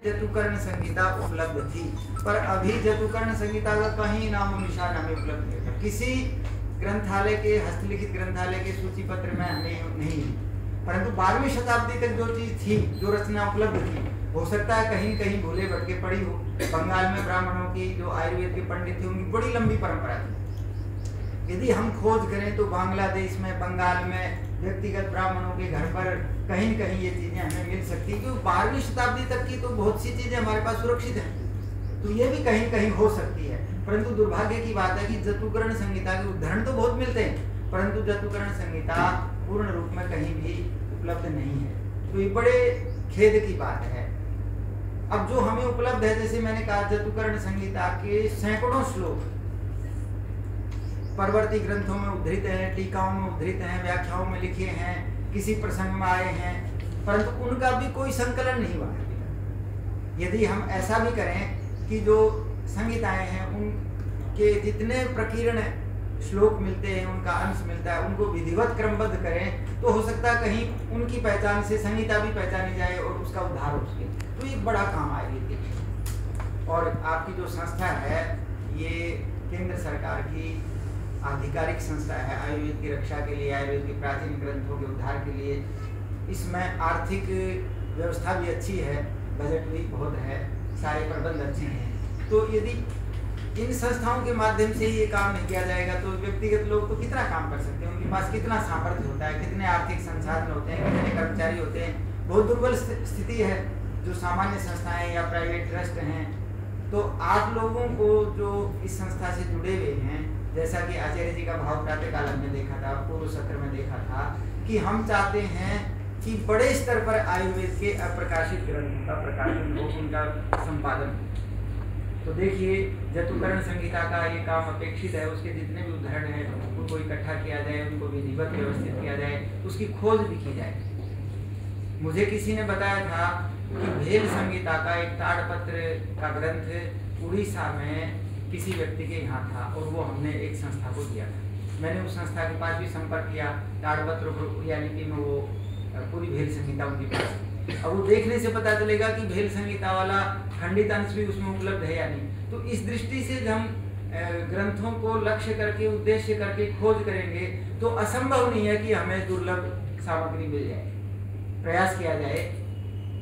जतुकर्ण संहिता उपलब्ध थी, पर अभी जतुकर्ण संहिता का कहीं नामो निशान हमें उपलब्ध नहीं था। किसी ग्रंथालय के हस्तलिखित ग्रंथालय के सूची पत्र में हमें नहीं, परंतु 12वीं शताब्दी तक जो चीज थी, जो रचना उपलब्ध थी, हो सकता है कहीं कहीं भूले भटके पड़ी हो। बंगाल में ब्राह्मणों की जो आयुर्वेद के पंडित थे, उनकी बड़ी लंबी परंपरा थी। यदि हम खोज करें तो बांग्लादेश में, बंगाल में व्यक्तिगत ब्राह्मणों के घर पर कहीं कहीं ये चीजें हमें मिल सकती है, क्योंकि 12वीं शताब्दी तक की तो बहुत सी चीजें हमारे पास सुरक्षित हैं, तो ये भी कहीं कहीं हो सकती है। परंतु दुर्भाग्य की बात है कि जतुकर्ण संहिता के उदाहरण तो बहुत मिलते हैं, परंतु जतुकर्ण संहिता पूर्ण रूप में कहीं भी उपलब्ध नहीं है, तो ये बड़े खेद की बात है। अब जो हमें उपलब्ध है, जैसे मैंने कहा, जतुकर्ण संहिता के सैकड़ों श्लोक परवर्ती ग्रंथों में उद्धृत हैं, टीकाओं में उद्धृत हैं, व्याख्याओं में लिखे हैं, किसी प्रसंग में आए हैं, परंतु उनका भी कोई संकलन नहीं हुआ है। यदि हम ऐसा भी करें कि जो संहिताएं हैं उनके जितने प्रकीर्ण श्लोक मिलते हैं, उनका अंश मिलता है, उनको विधिवत क्रमबद्ध करें, तो हो सकता है कहीं उनकी पहचान से संहिता भी पहचानी जाए और उसका उद्धार हो सके, तो ये बड़ा काम आएगी। और आपकी जो संस्था है, ये केंद्र सरकार की आधिकारिक संस्था है आयुर्वेद की रक्षा के लिए, आयुर्वेद के प्राचीन ग्रंथों के उद्धार के लिए। इसमें आर्थिक व्यवस्था भी अच्छी है, बजट भी बहुत है, सारे प्रबंध अच्छे हैं। तो यदि इन संस्थाओं के माध्यम से ये काम नहीं किया जाएगा तो व्यक्तिगत लोग तो कितना काम कर सकते हैं, उनके पास कितना सामर्थ्य होता है, कितने आर्थिक संसाधन होते हैं, कितने कर्मचारी होते हैं। बहुत दुर्बल स्थिति है जो सामान्य संस्थाएं या प्राइवेट ट्रस्ट हैं। तो आप लोगों को जो इस संस्था से जुड़े हुए हैं, जैसा कि आचार्य जी का भाव प्रातः काल में देखा था, पूर्व सत्र में देखा था, कि हम चाहते हैं कि बड़े स्तर पर आयुर्वेद के अप्रकाशित ग्रंथों का प्रकाशन हो, उनका संपादन हो। तो देखिए, जतुकर्ण संहिता का ये काम अपेक्षित है, उसके जितने भी उदाहरण हैं उनको इकट्ठा किया जाए, उनको विधिवत व्यवस्थित किया जाए, उसकी खोज भी की जाए। मुझे किसी ने बताया था कि भेल संहिता का एक ताड़पत्र का ग्रंथ उड़ीसा में किसी व्यक्ति के यहाँ था और वो हमने एक संस्था को दिया था। मैंने उस संस्था के पास भी संपर्क किया, ताड़पत्र यानी कि मैं वो पूरी भेल संहिता उनके पास। अब वो देखने से पता चलेगा कि भेल संहिता वाला खंडित अंश भी उसमें उपलब्ध है या नहीं। तो इस दृष्टि से जब हम ग्रंथों को लक्ष्य करके, उद्देश्य करके खोज करेंगे तो असंभव नहीं है कि हमें दुर्लभ सामग्री मिल जाए। प्रयास किया जाए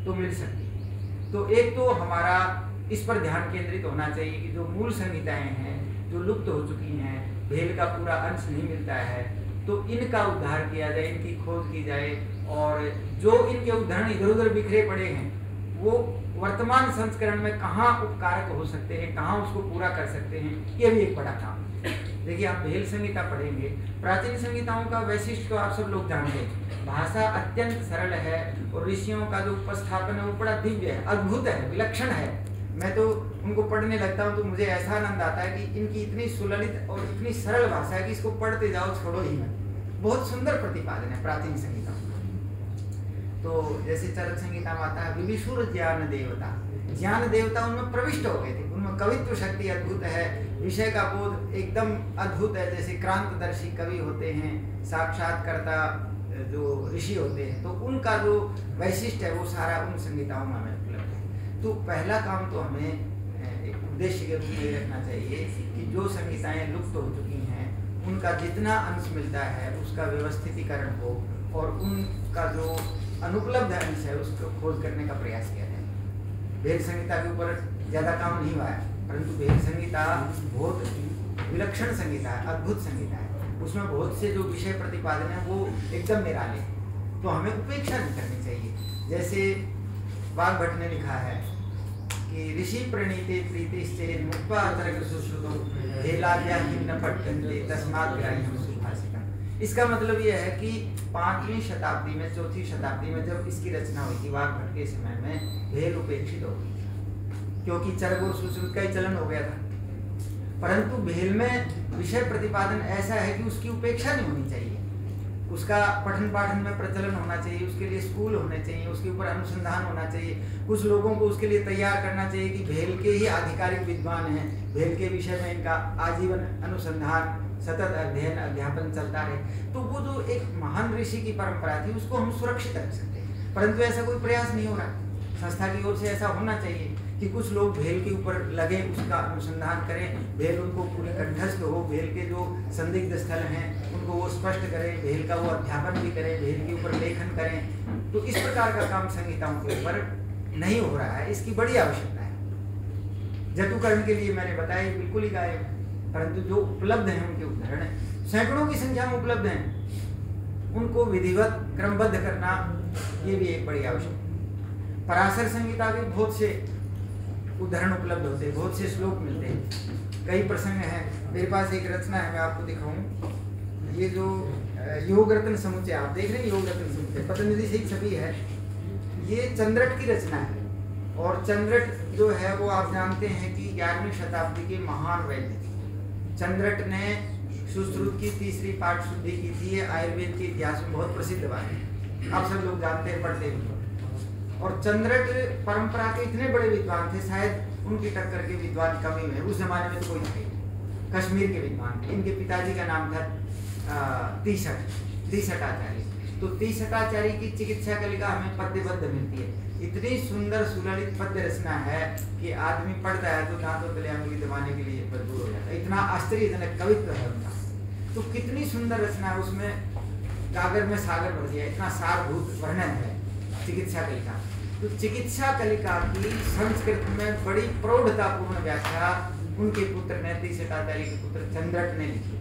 तो मिल सकती। तो एक तो हमारा इस पर ध्यान केंद्रित होना चाहिए कि जो मूल संहिताएं हैं जो लुप्त हो चुकी हैं, भेल का पूरा अंश नहीं मिलता है, तो इनका उद्धार किया जाए, इनकी खोज की जाए, और जो इनके उदाहरण इधर उधर बिखरे पड़े हैं वो वर्तमान संस्करण में कहाँ उपकारक हो सकते हैं, कहाँ उसको पूरा कर सकते हैं, ये भी एक बड़ा काम। देखिए, आप भेल संहिता पढ़ेंगे, प्राचीन संहिताओं का वैशिष्ट्य तो आप सब लोग जानते हैं। भाषा अत्यंत सरल है और ऋषियों का जो उपस्थापन है वो बड़ा दिव्य है, अद्भुत है, विलक्षण है। मैं तो उनको पढ़ने लगता हूँ तो मुझे ऐसा आनंद आता है कि इनकी इतनी सुललित और इतनी सरल भाषा है कि इसको पढ़ते जाओ, छोड़ो ही मत। बहुत सुंदर प्रतिपादन है प्राचीन संहिता। तो जैसे चरक संहिता में आता है, विविशुर ज्ञान देवता, ज्ञान देवता उनमें प्रविष्ट हो गए थे, उनमें कवित्व शक्ति अद्भुत है, विषय का बोध एकदम अद्भुत है। जैसे क्रांतदर्शी कवि होते हैं, साक्षात्कर्ता जो ऋषि होते हैं, तो उनका जो वैशिष्ट है वो सारा उन संहिताओं में हमें उपलब्ध है। तो पहला काम तो हमें एक उद्देश्य के रूप में रखना चाहिए कि जो संहिताएं लुप्त हो चुकी हैं उनका जितना अंश मिलता है उसका व्यवस्थितीकरण हो और उनका जो अनुपलब्ध अंश है उसको खोज करने का प्रयास किया जाए। भेल संहिता के ऊपर ज़्यादा काम नहीं हुआ है, परंतु भेल संहिता बहुत विलक्षण संहिता है, अद्भुत संहिता है। उसमें बहुत से जो विषय प्रतिपादन है वो एकदम निराले, तो हमें उपेक्षा नहीं करनी चाहिए। जैसे वाग्भट ने लिखा है कि ऋषि प्रणीते प्रीतिश्चे मुक्त्वा तर्क सुश्रुतौ भेलाद्या न पठ्यन्ते तस्मात् ग्राह्यं सुभाषितम्। इसका मतलब यह है कि 5वीं शताब्दी में, 4वीं शताब्दी में जब इसकी रचना हुई थी वाग्भट के समय में, भेल उपेक्षित हो गई क्योंकि चरक और सुश्रुत का ही चलन हो गया था। परंतु भेल में विषय प्रतिपादन ऐसा है कि उसकी उपेक्षा नहीं होनी चाहिए, उसका पठन पाठन में प्रचलन होना चाहिए, उसके लिए स्कूल होने चाहिए, उसके ऊपर अनुसंधान होना चाहिए, कुछ लोगों को उसके लिए तैयार करना चाहिए कि भेल के ही आधिकारिक विद्वान हैं, भेल के विषय में इनका आजीवन अनुसंधान, सतत अध्ययन अध्यापन चलता रहे। तो वो जो एक महान ऋषि की परंपरा थी उसको हम सुरक्षित रख सकते हैं, परंतु ऐसा कोई प्रयास नहीं हो रहा। संस्था की ओर से ऐसा होना चाहिए कि कुछ लोग भेल के ऊपर लगे, उसका अनुसंधान करें, भेल उनको पूरे कंठस्थ हो, भेल के जो संदिग्ध स्थल हैं उनको वो स्पष्ट करें, भेल का वो अध्यापन भी करें, भेल के ऊपर लेखन करें। तो इस प्रकार का काम संहिताओं के ऊपर नहीं हो रहा है, इसकी बड़ी आवश्यकता है। जतुकर्ण के लिए मैंने बताया बिल्कुल ही गायब, परंतु जो उपलब्ध हैं उनके उदाहरण सैकड़ों की संख्या में उपलब्ध हैं, उनको विधिवत क्रमबद्ध करना ये भी एक बड़ी आवश्यकता है। पराशर संहिता के बहुत से उदाहरण उपलब्ध होते हैं, बहुत से श्लोक मिलते हैं, कई प्रसंग हैं। मेरे पास एक रचना है, मैं आपको दिखाऊं। ये जो योग रत्न समुच्चय आप देख रहे हैं, योग रत्न समुच्चय पतंजलि से ही छपी है। ये चंद्रट की रचना है, और चंद्रट जो है वो आप जानते हैं कि 11वीं शताब्दी के महान वैद्य थे। चंद्रट ने सुश्रुत की तीसरी पाठ शुद्धि की थी। ये आयुर्वेद के इतिहास में बहुत प्रसिद्ध बात है, आप सब लोग जानते हैं, पढ़ते हैं। और चंद्रट परंपरा के इतने बड़े विद्वान थे, शायद उनकी टक्कर के विद्वान कमी में उस जमाने में तो कोई थे, कश्मीर के विद्वान थे। इनके पिताजी का नाम था तीसटाचार्य। तो तीसटाचार्य की चिकित्सा कलिका हमें पद्यबद्ध मिलती है। इतनी सुंदर सुललित पद्य रचना है कि आदमी पढ़ता है तो दांतों तले अंगुली दबाने के लिए मजबूर हो जाता है, इतना आश्चर्यजनक कवित्व है उनका। तो कितनी सुंदर रचना है, उसमें गागर में सागर भर दिया, इतना सारभूत वर्णन है चिकित्सा कलिका। तो चिकित्सा कलिका की संस्कृत में बड़ी प्रौढ़तापूर्ण व्याख्या उनके पुत्र ने, तीसटाचार्य के पुत्र चंद्रट ने लिखी।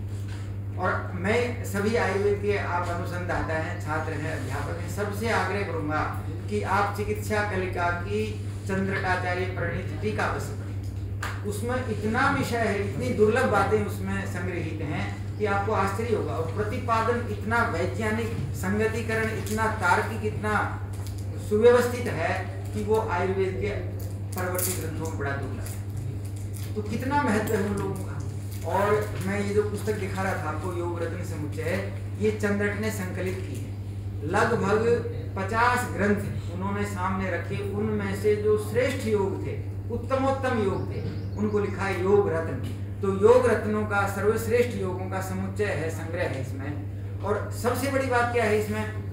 और मैं सभी आयुर्वेद के आप अनुसंधाता हैं, छात्र हैं, अध्यापक हैं, सबसे आग्रह करूंगा कि आप चिकित्सा कलिका की चंद्रटाचार्य प्रणीत टीका अवश्य पढ़ें। उसमें इतना विषय है, इतनी दुर्लभ बातें उसमें संग्रहित हैं कि आपको आश्चर्य होगा। और प्रतिपादन इतना वैज्ञानिक, संगतिकरण इतना तार्किक, इतना सुव्यवस्थित है कि वो आयुर्वेद के परवर्ती ग्रंथों में बड़ा दुर्लभ है। तो कितना महत्व है उन लोगों का। और मैं ये जो पुस्तक दिखा रहा था आपको, योग रत्न समुच्चय, ये चंद्रट ने संकलित की है। लगभग 50 ग्रंथ उन्होंने सामने रखे, उनमें से जो श्रेष्ठ योग थे, उत्तमोत्तम योग थे, उनको लिखा है योग रत्न। तो योग रत्नों का सर्वश्रेष्ठ योगों का समुच्चय है, संग्रह है इसमें। और सबसे बड़ी बात क्या है इसमें,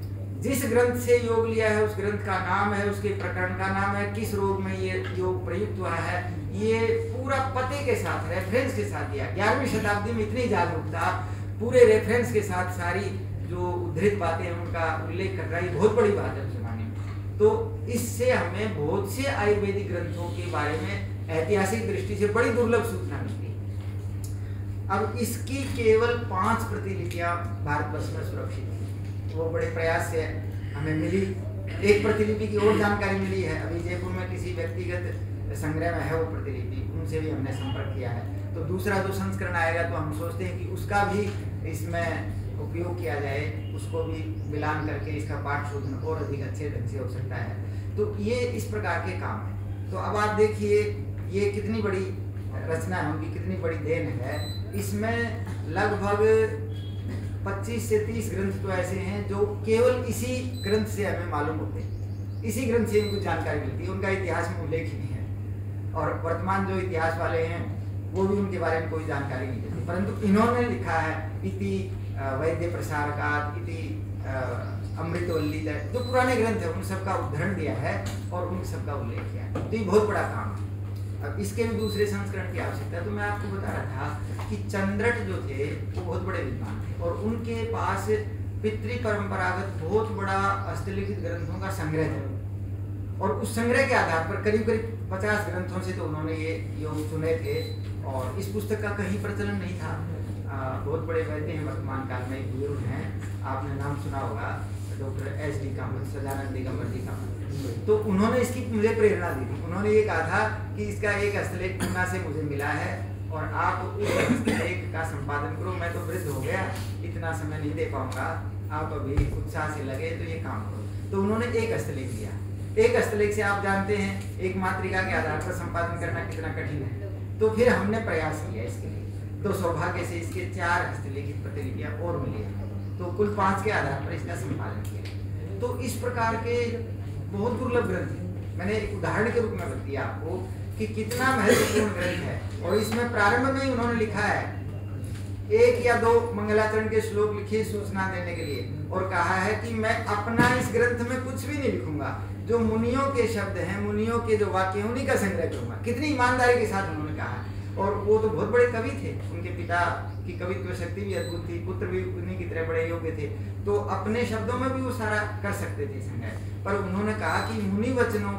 जिस ग्रंथ से योग लिया है उस ग्रंथ का नाम है, उसके प्रकरण का नाम है, किस रोग में ये योग प्रयुक्त हुआ है, ये पूरा पते के साथ, रेफरेंस के साथ दिया। 11वीं शताब्दी में इतनी जागरूकता, पूरे रेफरेंस के साथ सारी जो उद्धृत बातें हैं उनका उल्लेख कर रहा है, बहुत बड़ी बात है उस जमाने में। तो इससे हमें बहुत से आयुर्वेदिक ग्रंथों के बारे में ऐतिहासिक दृष्टि से बड़ी दुर्लभ सूचना मिलती है। अब इसकी केवल 5 प्रतिलिपियां भारतवर्ष में सुरक्षित है, वो बड़े प्रयास से हमें मिली। एक प्रतिलिपि की और जानकारी मिली है, अभी जयपुर में किसी व्यक्तिगत संग्रह में है वो प्रतिलिपि, उनसे भी हमने संपर्क किया है। तो दूसरा जो संस्करण आएगा तो हम सोचते हैं कि उसका भी इसमें उपयोग किया जाए, उसको भी मिलान करके इसका पाठ शोधन और अधिक अच्छे ढंग से हो सकता है। तो ये इस प्रकार के काम है। तो अब आप देखिए ये कितनी बड़ी रचना है उनकी, कितनी बड़ी देन है। इसमें लगभग 25 से 30 ग्रंथ तो ऐसे हैं जो केवल इसी ग्रंथ से हमें मालूम होते हैं, इसी ग्रंथ से इनको जानकारी मिलती है, उनका इतिहास में उल्लेख ही नहीं है। और वर्तमान जो इतिहास वाले हैं वो भी उनके बारे में कोई जानकारी नहीं देते, परंतु इन्होंने लिखा है इति वैद्य प्रसारकात, इति अमृतवल्ली, जो पुराने ग्रंथ है उन सबका उदाहरण दिया है और उन सबका उल्लेख किया है। तो ये बहुत बड़ा काम है। अब इसके भी दूसरे संस्करण की आवश्यकता है। तो मैं आपको बता रहा था कि चंद्रट जो थे वो बहुत बड़े विद्वान थे और उनके पास पितृ परंपरागत बहुत बड़ा हस्तलिखित ग्रंथों का संग्रह था। और उस संग्रह के आधार पर करीब करीब 50 ग्रंथों से तो उन्होंने ये योग चुने थे। और इस पुस्तक का कहीं प्रचलन नहीं था। बहुत बड़े वैद्य हैं वर्तमान काल में, बुजुर्ग हैं, आपने नाम सुना होगा, डॉक्टर SD कामत, सदानंद दिगंबर जी कामत। तो उन्होंने इसकी मुझे प्रेरणा दी थी। उन्होंने ये कहा था कि इसका एक हस्तलेख पूना से मुझे मिला है और आप उस हस्तलेख का संपादन करो। मैं तो वृद्ध हो गया, इतना समय नहीं दे पाऊंगा, आप अभी उत्साह से लगे तो ये काम करो। तो उन्होंने एक हस्तलेख दिया। एक हस्तलेख से आप जानते हैं एक मातृका के आधार पर संपादन करना कितना कठिन है। तो फिर हमने प्रयास किया इसके लिए, तो सौभाग्य से इसके 4 हस्तलिखित प्रतिलिपियां और मिली हैं। तो कुल 5 के आधार पर इसका संपादन किया। तो इस प्रकार के बहुत दुर्लभ ग्रंथ है। मैंने एक उदाहरण के रूप में बताया आपको कि कितना महत्वपूर्ण ग्रंथ है। और इसमें प्रारंभ में ही उन्होंने लिखा है 1 या 2 मंगलाचरण के श्लोक लिखे सूचना देने के लिए, और कहा है कि मैं अपना इस ग्रंथ में कुछ भी नहीं लिखूंगा, जो मुनियों के शब्द हैं, मुनियों के जो वाक्य हैं, उन्हीं का संग्रह करूंगा। कितनी ईमानदारी के साथ उन्होंने कहा। और वो तो बहुत बड़े कवि थे, उनके पिता की कवित्व शक्ति भी अद्भुत थी, पुत्र भी उन्हीं की तरह बड़े योग्य थे, तो अपने शब्दों में भी वो सारा कर सकते थे संग्रह। पर उन्होंने कहा कि मुनि वचनों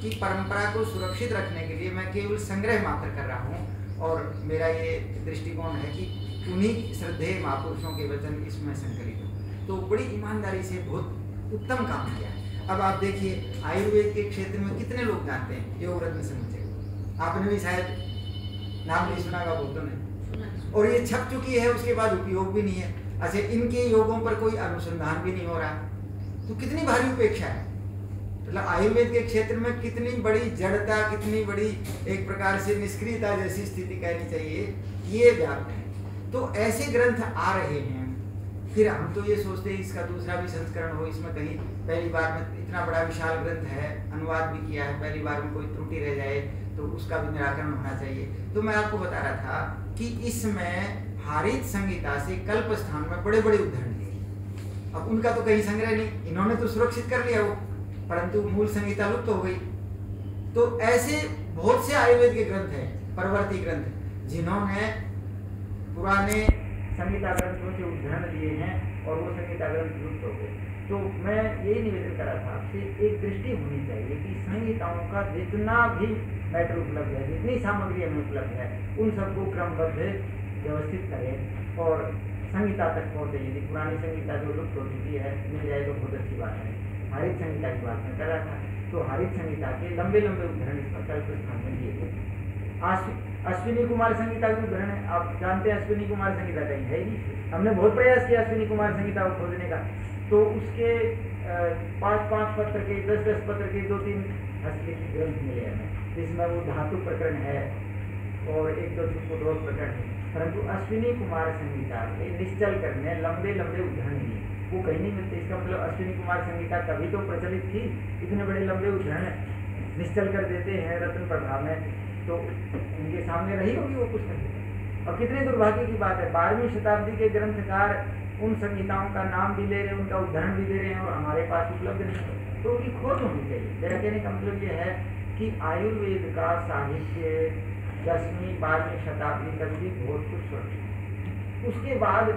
की परंपरा को सुरक्षित रखने के लिए मैं केवल संग्रह मात्र कर रहा हूँ, और मेरा ये दृष्टिकोण है कि उन्हीं श्रद्धेय महापुरुषों के वचन इसमें संकलित हो। तो बड़ी ईमानदारी से बहुत उत्तम काम किया है। अब आप देखिए आयुर्वेद के क्षेत्र में कितने लोग जानते हैं योग रत्न समुच्चय, आपने भी शायद नाम नहीं सुना होगा, बहुतों ने, और ये छप चुकी है, उसके बाद उपयोग भी नहीं है। अच्छा, इनके योगों पर कोई अनुसंधान भी नहीं हो रहा, तो कितनी भारी उपेक्षा है। मतलब आयुर्वेद के क्षेत्र में कितनी बड़ी जड़ता, कितनी बड़ी एक प्रकार से निष्क्रियता जैसी स्थिति कहनी चाहिए, ये व्याप्त है। तो ऐसे ग्रंथ आ रहे हैं, फिर हम तो ये सोचते हैं इसका दूसरा भी संस्करण हो, इसमें कहीं पहली बार में इतना बड़ा विशाल ग्रंथ है, अनुवाद भी किया है, पहली बार में कोई त्रुटि रह जाए तो उसका भी निराकरण होना चाहिए। तो मैं आपको बता रहा था कि इसमें हारित संहिता से कल्प स्थान में बड़े बड़े उदाहरण दिए। अब उनका तो कहीं संग्रह नहीं, इन्होंने तो सुरक्षित कर लिया वो, परंतु मूल संहिता लुप्त हो गई। तो ऐसे बहुत से आयुर्वेद के ग्रंथ हैं, परवर्ती ग्रंथ, जिन्होंने पुराने संहिता ग्रंथों से उदाहरण दिए हैं और वो संहिता ग्रंथ लुप्त हो गए। तो मैं यही निवेदन कर रहा था आपसे, एक दृष्टि होनी चाहिए कि संहिताओं का जितना भी मैटर उपलब्ध है, जितनी सामग्री हमें उपलब्ध है, उन सबको क्रमबद्ध व्यवस्थित करें और संहिता तक पहुँचे। यदि पुरानी संहिता जो लुप्त हो चुकी है मिल जाए तो बहुत अच्छी बात है। हरित संहिता की बात मैं कर रहा था, तो हरित संहिता के लंबे लंबे उदाहरण इस पर कल्प स्थान में दिए गए। अश्विनी कुमार संहिता के उदाहरण है, आप जानते हैं अश्विनी कुमार संहिता कहीं है ही, हमने बहुत प्रयास किया अश्विनी कुमार संहिता को खोजने का, तो उसके 5-5 पत्र के, 10-10 पत्र के 2-3 हस्तलिखित ग्रंथ मिले हमें, जिसमें वो धातु प्रकरण है और 1-2 सुपोद्रोग प्रकरण है। परंतु अश्विनी कुमार संहिता के निश्चल करने लंबे लंबे उदाहरण दिए, वो कहीं नहीं मिलते। इसका मतलब अश्विनी कुमार संहिता तभी तो प्रचलित थी, इतने बड़े लंबे उदाहरण निश्चल कर देते हैं रत्न प्रभाव में, तो उनके सामने रही होगी वो पुस्तक। और कितने दुर्भाग्य की बात है, 12वीं शताब्दी के ग्रंथकार उन संहिताओं का नाम भी ले रहे हैं, उनका उदाहरण भी दे रहे हैं और हमारे पास उपलब्ध नहीं, तो उनकी खोज होनी चाहिए। मेरा कहने का मतलब ये है कि आयुर्वेद का साहित्य 10वीं 12वीं शताब्दी तक भी बहुत कुछ सुरक्षित, उसके बाद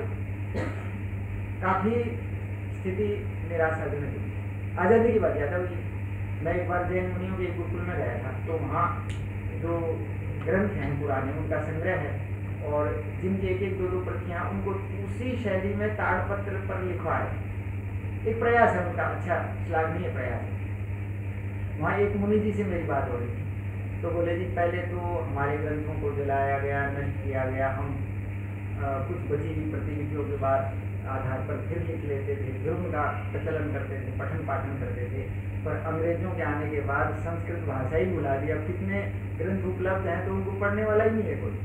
काफी स्थिति निराशाजनक हुई। आजादी की बात याद है, मैं एक बार जैन मुनियों के गुरुकुल में गया था, तो वहाँ जो ग्रंथ हैं पुराने उनका संग्रह है, और जिनकी 1-2 प्रतियां उनको उसी शैली में ताड़पत्र पर लिखवा है। एक प्रयास है उनका, अच्छा श्लाघनीय प्रयास है। वहाँ एक मुनि जी से मेरी बात हो रही थी, तो बोले जी पहले तो हमारे ग्रंथों को जलाया गया, नष्ट किया गया, हम कुछ बची हुई प्रतिलिपियों के बाद आधार पर फिर लिख लेते थे, फिर उनका प्रचलन करते थे, पठन पाठन करते थे, पर अंग्रेजों के आने के बाद संस्कृत भाषा ही भुला दी। अब कितने ग्रंथ उपलब्ध हैं तो उनको पढ़ने वाला ही नहीं है कोई।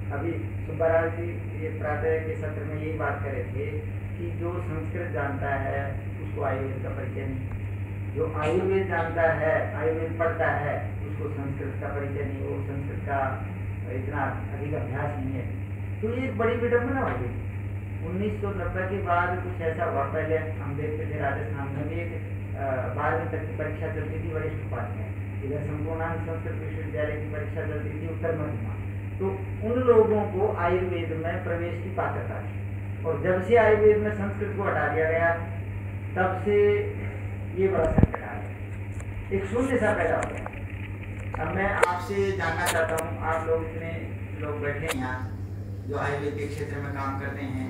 अभी सुब्बाराव जी ये प्रातः के सत्र में यही बात कर रहे थे कि जो संस्कृत जानता है उसको आयुर्वेद का परिचय नहीं, जो आयुर्वेद जानता है, आयुर्वेद पढ़ता है, उसको संस्कृत का परिचय नहीं, वो संस्कृत का इतना अधिक अभ्यास नहीं है। तो ये बड़ी विडम्बना हो गई। 1990 के बाद कुछ ऐसा हुआ, पहले हम देखते थे राजस्थान में भी 12वीं तक की परीक्षा चलती थी वरिष्ठ उपाध्याय, इधर संपूर्णांक संस्कृत विश्वविद्यालय की परीक्षा चलती थी उत्तर मध्य, तो उन लोगों को आयुर्वेद में प्रवेश की पात्रता थी। और जब से आयुर्वेद में संस्कृत को हटा दिया गया तब से ये बड़ा संकट आ गया, एक शून्य सा पैदा हो गया। अब मैं आपसे जानना चाहता हूँ, आप लोग इतने लोग बैठे हैं यहाँ जो आयुर्वेद के क्षेत्र में काम करते हैं,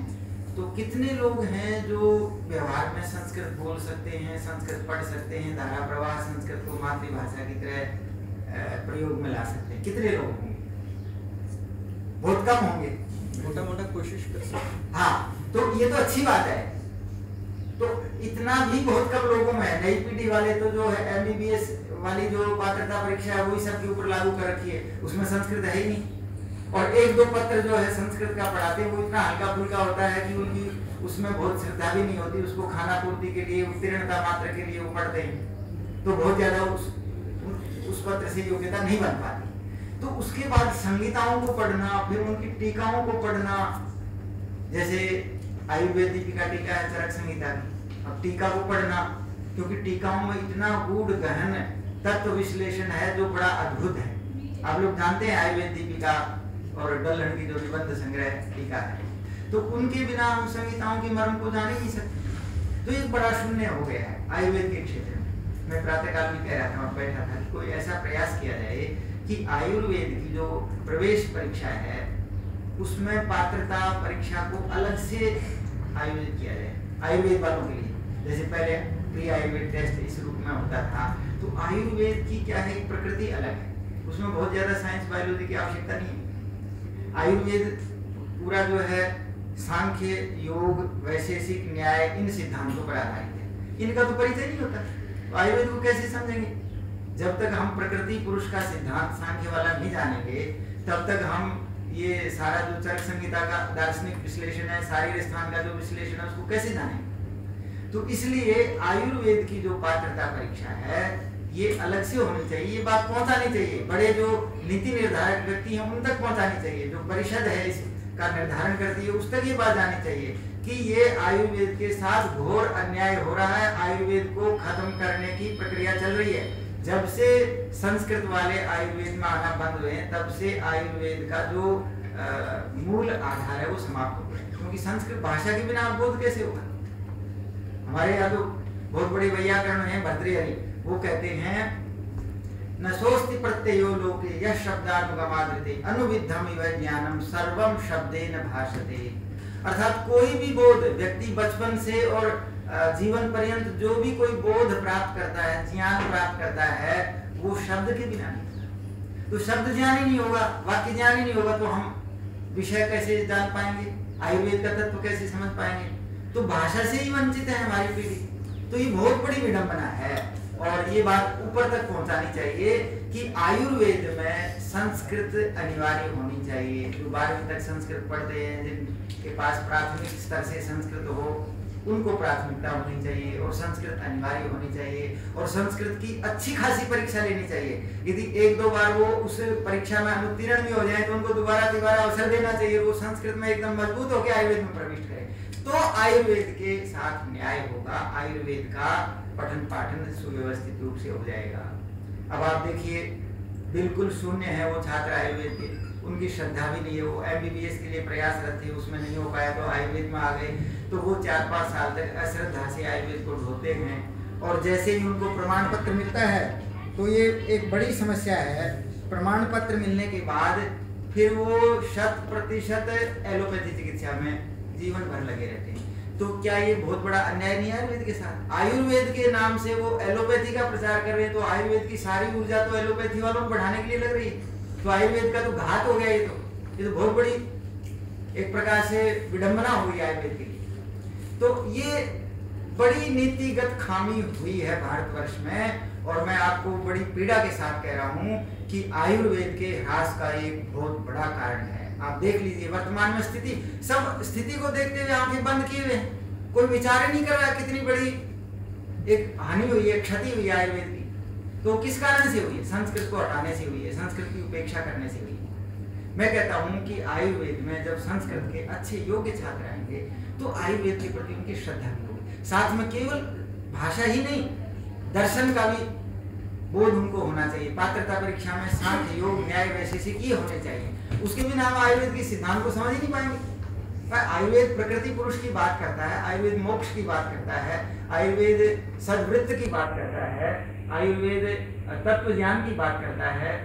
तो कितने लोग हैं जो व्यवहार में संस्कृत बोल सकते हैं, संस्कृत पढ़ सकते हैं, धारा प्रवाह संस्कृत को मातृभाषा की तरह प्रयोग में ला सकते हैं? कितने लोग होंगे? बहुत कम होंगे, मोटा मोटा कोशिश कर सकते। हाँ, तो ये तो अच्छी बात है। तो इतना भी बहुत कम लोगों में है। नई पीढ़ी वाले तो जो है MBBS वाली जो पात्रता परीक्षा है वही सबके ऊपर लागू कर रखी है, उसमें संस्कृत है ही नहीं। और 1-2 पत्र जो है संस्कृत का पढ़ाते हैं वो इतना हल्का फुल्का होता है कि उनकी उसमें बहुत श्रद्धा भी नहीं होती, उसको खाना पूर्ति के लिए, उत्तीर्णता मात्र के लिए वो पढ़ते हैं, तो बहुत ज्यादा उस पत्र से योग्यता नहीं बन पाती। तो उसके बाद संहिताओं को पढ़ना, फिर उनकी टीकाओं को पढ़ना, जैसे आयुर्वेद दीपिका टीका है चरक संहिता की, अब टीका को पढ़ना, क्योंकि टीकाओं में इतना गूढ़ गहन तत्व विश्लेषण है जो बड़ा अद्भुत है। आप लोग जानते हैं आयुर्वेद दीपिका और डल्हन की जो निबंध संग्रह टीका है, तो उनके बिना हम संहिताओं के मर्म को जान ही नहीं सकते। तो एक बड़ा शून्य हो गया है आयुर्वेद के क्षेत्र में। मैं प्रातःकाल में कह रहा था और बैठा था कि कोई ऐसा प्रयास किया जाए कि आयुर्वेद की जो प्रवेश परीक्षा है उसमें पात्रता परीक्षा को अलग से आयोजित किया जाए आयुर्वेद वालों के लिए। जैसे पहले प्री आयुर्वेद टेस्ट इस रूप में होता था, तो आयुर्वेद की क्या है, प्रकृति अलग है, उसमें बहुत ज्यादा साइंस बायोलॉजी की आवश्यकता नहीं है। आयुर्वेद पूरा जो है सांख्य, योग, वैशेषिक, न्याय, इन सिद्धांतों पर आधारित है। इनका तो परिचय नहीं होता, तो आयुर्वेद को कैसे समझेंगे? जब तक हम प्रकृति पुरुष का सिद्धांत सांख्य वाला नहीं जानेंगे तब तक हम ये सारा जो चरक संहिता का दार्शनिक विश्लेषण है, शारीर स्थान का जो विश्लेषण है, उसको कैसे जानेंगे? तो इसलिए आयुर्वेद की जो पात्रता परीक्षा है ये अलग से होनी चाहिए। ये बात पहुंचानी चाहिए, बड़े जो नीति निर्धारक व्यक्ति हैं उन तक पहुंचानी चाहिए। जो परिषद है इसका निर्धारण करती है उस तक ये बात जानी चाहिए कि ये आयुर्वेद के साथ घोर अन्याय हो रहा है, आयुर्वेद को खत्म करने की प्रक्रिया चल रही है। जब से संस्कृत वाले आयुर्वेद में आना बंद हुए तब से आयुर्वेद का जो मूल आधार है वो समाप्त हो गया, क्योंकि संस्कृत भाषा के बिना बोध कैसे होगा? हमारे यहाँ तो बहुत बड़े वैयाकरण हैं भद्रहरि, वो कहते हैं न सोस्ति प्रत्ययो लोके यह शब्दानुगमादृते अनुविद्धम इव ज्ञानम सर्वम शब्देन भाषते। अर्थात कोई भी बोध व्यक्ति बचपन से और जीवन पर्यंत जो भी कोई बोध प्राप्त करता है, ज्ञान प्राप्त करता है, वो शब्द के बिना नहीं। तो शब्द ज्ञान ही नहीं होगा, वाक्य ज्ञान ही नहीं होगा तो हम विषय कैसे जान पाएंगे, आयुर्वेद का तत्व कैसे समझ पाएंगे? तो भाषा से ही वंचित है हमारी पीढ़ी। तो ये बहुत बड़ी विडंबना है और ये बात ऊपर तक पहुंचानी चाहिए कि आयुर्वेद में संस्कृत अनिवार्य होनी चाहिए। जो 12वीं तक संस्कृत पढ़ते हैं, जिनके पास प्राथमिक स्तर से संस्कृत हो, उनको प्राथमिकता होनी चाहिए और संस्कृत अनिवार्य होनी चाहिए और संस्कृत की अच्छी खासी परीक्षा लेनी चाहिए। यदि 1-2 बार वो उस परीक्षा में अनुत्तीर्ण भी हो जाए तो उनको दोबारा अवसर देना चाहिए, वो संस्कृत में एकदम मजबूत होकर आयुर्वेद में प्रविष्ट करें, तो आयुर्वेद के साथ न्याय होगा, आयुर्वेद का पठन पाठन सुव्यवस्थित रूप से हो जाएगा। अब आप देखिए बिल्कुल शून्य है वो छात्र आयुर्वेद के, उनकी श्रद्धा भी नहीं है, वो MBBS के लिए प्रयासरत थे, उसमें नहीं हो पाया तो आयुर्वेद में आ गए, तो वो 4-5 साल तक अश्रद्धा से आयुर्वेद को ढोते हैं और जैसे ही उनको प्रमाण पत्र मिलता है तो ये एक बड़ी समस्या है। प्रमाण पत्र मिलने के बाद फिर वो 100% एलोपैथी चिकित्सा में जीवन भर लगे रहते हैं। तो क्या ये बहुत बड़ा अन्याय नहीं है आयुर्वेद के साथ? आयुर्वेद के नाम से वो एलोपैथी का प्रचार कर रहे हैं, तो आयुर्वेद की सारी ऊर्जा तो एलोपैथी वालों को बढ़ाने के लिए लग रही है। तो आयुर्वेद का तो घात हो गया। ये तो बहुत बड़ी एक प्रकार से विडंबना हुई आयुर्वेद के लिए। तो ये बड़ी नीतिगत खामी हुई है भारतवर्ष में और मैं आपको बड़ी पीड़ा के साथ कह रहा हूँ कि आयुर्वेद के ह्रास का एक बहुत बड़ा कारण है। आप देख लीजिए वर्तमान में स्थिति, सब स्थिति को देखते हुए आंखें बंद किए हुए, कोई विचार ही नहीं कर रहा कितनी बड़ी एक हानि हुई है, क्षति हुई है आयुर्वेद की। तो किस कारण से हुई है? संस्कृत को हटाने से हुई है, संस्कृत की उपेक्षा करने से हुई है। मैं कहता हूँ कि आयुर्वेद में जब संस्कृत के अच्छे योग्य छात्र आएंगे तो आयुर्वेद के प्रति उनकी श्रद्धा भी होगी। साथ में केवल भाषा ही नहीं, दर्शन का भी बोध उनको होना चाहिए। पात्रता परीक्षा में सांख्य, योग, न्याय, वैशेषिक ये होने चाहिए। उसके बिना हम आयुर्वेद के सिद्धांत को समझ ही नहीं पाएंगे। आयुर्वेद प्रकृति पुरुष की बात करता है, आयुर्वेद मोक्ष की बात करता है, आयुर्वेद सद्वृत्त की बात करता है, आयुर्वेद तत्व ज्ञान की बात करता है,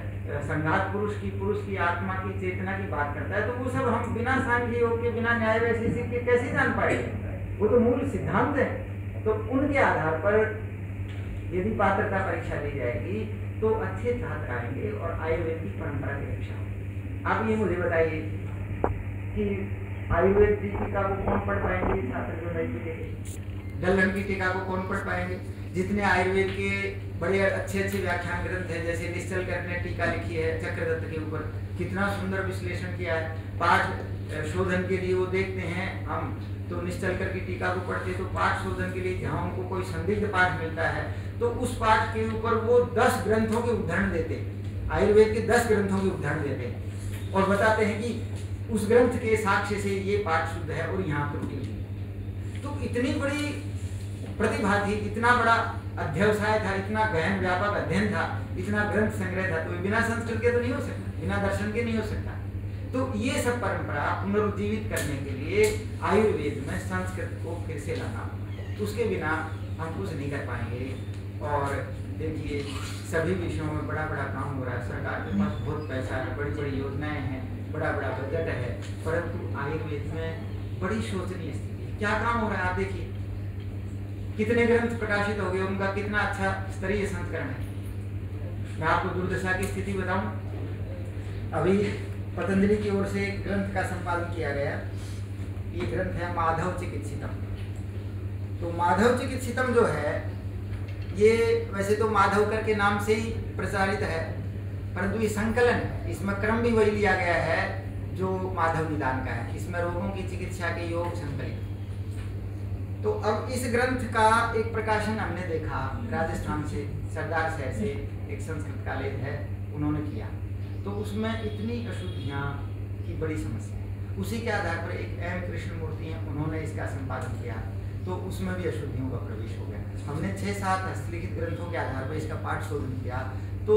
संघात पुरुष की आत्मा की चेतना की बात करता है। तो वो सब हम बिना सांख्य योग के, बिना न्याय वैशेषिक के कैसे जान पाएंगे? वो तो मूल सिद्धांत है। तो उनके आधार पर यदि पात्रता परीक्षा ली जाएगी तो अच्छे छात्र आएंगे और आयुर्वेद की परंपरा की रक्षा होगी। आप ये मुझे बताइए कि आयुर्वेद की टीका को कौन पढ़ पाएंगे? छात्र जो नहीं पढ़ेंगे, डल्हन की टीका को कौन पढ़ पाएंगे? जितने आयुर्वेद के बड़े अच्छे व्याख्यान ग्रंथ हैं, जैसे निश्चलकर ने टीका लिखी है चक्रदत्त के ऊपर, कितना सुंदर विश्लेषण किया है। पाठ शोधन के लिए वो देखते हैं, हम तो निश्चलकर की टीका को पढ़ते तो पाठ शोधन के लिए जहाँ उनको कोई संदिग्ध पाठ मिलता है तो उस पाठ के ऊपर वो 10 ग्रंथों के उदाहरण देते, आयुर्वेद के 10 ग्रंथों के उदाहरण देते और बताते हैं कि उस ग्रंथ के साक्ष्य से ये पाठ शुद्ध है और यहाँ त्रुटि है। तो इतनी बड़ी प्रतिभा थी, इतना बड़ा अध्यवसाय था, इतना गहन व्यापक अध्ययन था, इतना ग्रंथ संग्रह था, तो बिना संस्कृत के तो नहीं हो सकता, बिना दर्शन के नहीं हो सकता। तो ये सब परंपरा पुनरुज्जीवित करने के लिए आयुर्वेद में संस्कृत को फिर से लाना, उसके बिना हम कुछ नहीं कर पाएंगे। और देखिए सभी विषयों में बड़ा बड़ा काम हो रहा है, सरकार के पास बहुत पैसा है, बड़ी बड़ी योजनाएं हैं, बड़ा बड़ा बजट है, परंतु आयुर्वेद में बड़ी शोचनीय स्थिति है। क्या काम हो रहा है आप देखिए, कितने ग्रंथ प्रकाशित हो गए, उनका कितना अच्छा स्तरीय संस्करण है। मैं आपको दुर्दशा की स्थिति बताऊं, अभी पतंजलि की ओर से एक ग्रंथ का संपादन किया गया, ये ग्रंथ है माधव चिकित्सितम। तो माधव चिकित्सितम जो है ये वैसे तो माधव करके नाम से ही प्रचारित है, परंतु ये संकलन है, इसमें क्रम भी वही लिया गया है जो माधव निदान का है, इसमें रोगों की चिकित्सा के योग संकलित। तो अब इस ग्रंथ का एक प्रकाशन हमने देखा राजस्थान से, सरदार शहर से एक संस्कृत कॉलेज है, उन्होंने किया, तो उसमें इतनी अशुद्धियाँ की बड़ी समस्या है। उसी के आधार पर एक एम कृष्णमूर्ति हैं, उन्होंने इसका संपादन किया, तो उसमें भी अशुद्धियों का प्रवेश हो गया। हमने 6-7 हस्तलिखित ग्रंथों के आधार पर इसका पाठ शोधन किया, तो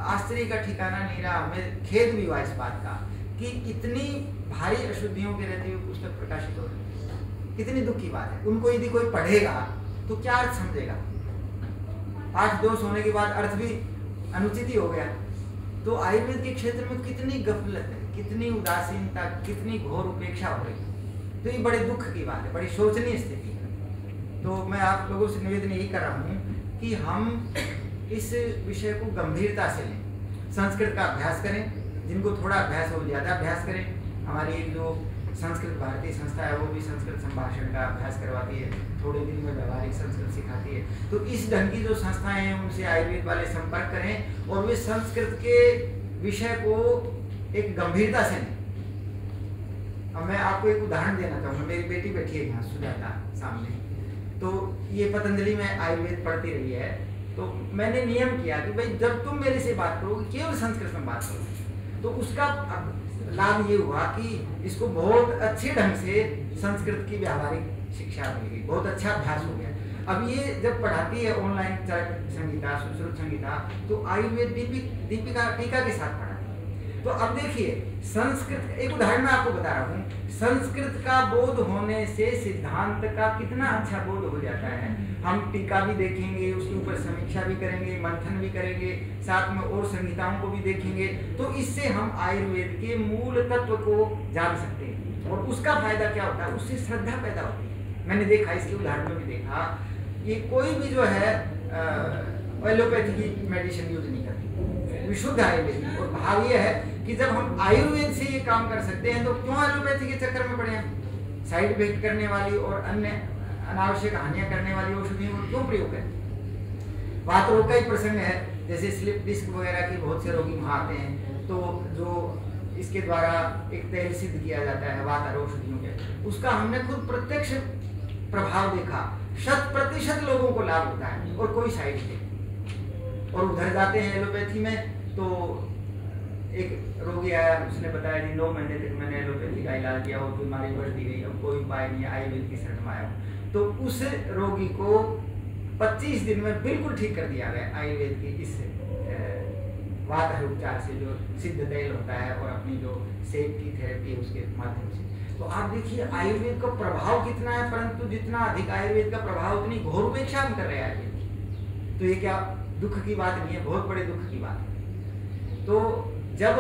आश्चर्य का ठिकाना नहीं रहा, हमें खेद भी हुआ इस बात का कि इतनी भारी अशुद्धियों के रहते हुए पुस्तक प्रकाशित हो रही है। कितनी दुख की बात है। उनको यदि कोई पढ़ेगा तो क्या अर्थ समझेगा, पाठ दोष होने के बाद अर्थ भी अनुचित ही हो गया। तो आयुर्वेद के क्षेत्र में कितनी गफलत है, कितनी उदासीनता, कितनी घोर उपेक्षा हो रही है, तो ये बड़े दुख की बात है, बड़ी शोचनीय स्थिति है। तो मैं आप लोगों से निवेदन यही कर रहा हूँ कि हम इस विषय को गंभीरता से लें, संस्कृत का अभ्यास करें, जिनको थोड़ा अभ्यास हो ज़्यादा अभ्यास करें। हमारी जो संस्कृत भारतीय संस्था है वो भी संस्कृत संभाषण का अभ्यास करवाती है, थोड़े दिन में व्यवहारिक संस्कृत सिखाती है। तो इस ढंग की जो संस्थाएं हैं उनसे आयुर्वेद वाले संपर्क करें और वे संस्कृत के विषय को एक गंभीरता से लें। अब मैं आपको एक उदाहरण देना चाहूँगा, मेरी बेटी बैठी है यहाँ सुजाता सामने, तो ये पतंजलि में आयुर्वेद पढ़ती रही है, तो मैंने नियम किया कि भाई जब तुम मेरे से बात करोगे केवल संस्कृत में बात करोगे, तो उसका लाभ ये हुआ कि इसको बहुत अच्छे ढंग से संस्कृत की व्यावहारिक शिक्षा मिल गई, बहुत अच्छा अभ्यास हो गया। अब ये जब पढ़ाती है ऑनलाइन चरक संहिता, सुश्रुत संहिता, तो आयुर्वेद दीपिका टीका के साथ पढ़ाती है। तो अब देखिए संस्कृत, एक उदाहरण मैं आपको बता रहा हूँ, संस्कृत का बोध होने से सिद्धांत का कितना अच्छा बोध हो जाता है। हम टीका भी देखेंगे, उसके ऊपर समीक्षा भी करेंगे, मंथन भी करेंगे, साथ में और संहिताओं को भी देखेंगे, तो इससे हम आयुर्वेद के मूल तत्व को जान सकते हैं। और उसका फायदा क्या होता है, उससे श्रद्धा पैदा होती है। मैंने देखा, इसके उदाहरण में भी देखा, ये कोई भी जो है एलोपैथी की मेडिसिन यूज नहीं करती, विशुद्ध आयुर्वेद। और भाव ये है कि जब हम आयुर्वेद से ये काम कर सकते हैं तो क्यों एलोपैथी के चक्कर में पड़े हैं, साइड इफेक्ट करने वाली और अन्य अनावश्यक हानियां करने वाली औषधियों को क्यों प्रयोग करें। वात रोग का ही प्रसंग है, जैसे स्लिप डिस्क वगैरह के बहुत से रोगी वहाँ आते हैं, तो जो इसके द्वारा एक तेल सिद्ध किया जाता है वात औषधियों के, उसका हमने खुद प्रत्यक्ष प्रभाव देखा, 100% लोगों को लाभ होता है और कोई साइड इफेक्ट। और उधर जाते हैं एलोपैथी में, तो एक रोगी आया, उसने बताया कि 9 महीने तक मैंने एलोपैथी का इलाज किया और बीमारी बढ़ती गई, अब कोई उपाय नहीं है, आयुर्वेद की शरण में आया। तो उस रोगी को 25 दिन में बिल्कुल ठीक कर दिया गया आयुर्वेद की इस वात उपचार से, जो सिद्ध तेल होता है और अपनी जो सेक की थेरेपी है उसके माध्यम से। तो आप देखिए आयुर्वेद का प्रभाव कितना है, परंतु जितना अधिक आयुर्वेद का प्रभाव उतनी घोर उपेक्षा हम कर रहे हैं आयुर्वेद। तो ये क्या दुख की बात नहीं है, बहुत बड़े दुख की बात है। तो जब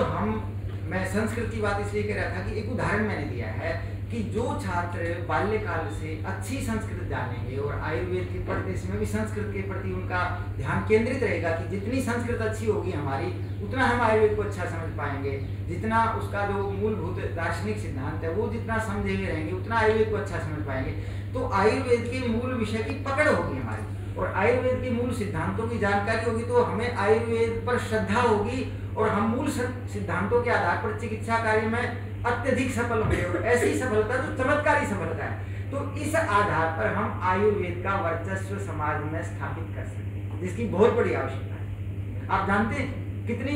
मैं संस्कृत की बात इसलिए कह रहा था कि एक उदाहरण मैंने दिया है कि जो छात्र बाल्यकाल से अच्छी संस्कृत जानेंगे और आयुर्वेद के पढ़ते समय भी संस्कृत के प्रति उनका ध्यान केंद्रित रहेगा कि जितनी संस्कृत अच्छी होगी हमारी, उतना हम आयुर्वेद को अच्छा समझ पाएंगे, जितना उसका जो मूलभूत दार्शनिक सिद्धांत है वो जितना समझे हुए रहेंगे, उतना आयुर्वेद को अच्छा समझ पाएंगे। तो आयुर्वेद के मूल विषय की पकड़ होगी हमारी, और आयुर्वेद के मूल सिद्धांतों की जानकारी होगी, तो हमें आयुर्वेद पर श्रद्धा होगी और हम मूल सिद्धांतों के आधार पर चिकित्सा कार्य में अत्यधिक सफल होंगे। और ऐसी सफलता जो चमत्कारी सफलता है, तो इस आधार पर हम आयुर्वेद का वर्चस्व समाज में स्थापित कर सकते हैं, जिसकी बहुत बड़ी आवश्यकता है। आप जानते हैं कितनी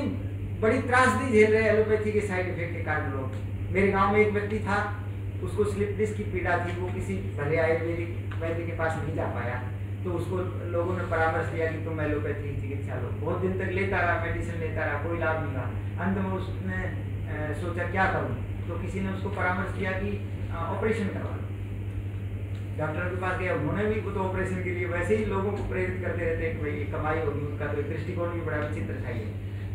बड़ी त्रासदी झेल रहे एलोपैथी के साइड इफेक्ट के कारण लोग। मेरे गाँव में एक व्यक्ति था, उसको स्लिप डिस्क की पीड़ा थी, वो किसी भले आयुर्वेदिक वैद्य के पास नहीं जा पाया, तो उसको लोगों ने परामर्श दिया कि तुम एलोपैथी चिकित्सा लो। बहुत दिन तक लेता रहा, मेडिसिन लेता रहा, कोई लाभ नहीं रहा। अंत में उसने सोचा क्या करूं, तो किसी ने उसको परामर्श दिया कि ऑपरेशन करवा लो। डॉक्टर के पास गया, उन्होंने भी वो तो ऑपरेशन के लिए वैसे ही लोगों को प्रेरित करते रहते हैं कि भाई कमाई होगी, उनका तो दृष्टिकोण भी बड़ा विचित्र था ये।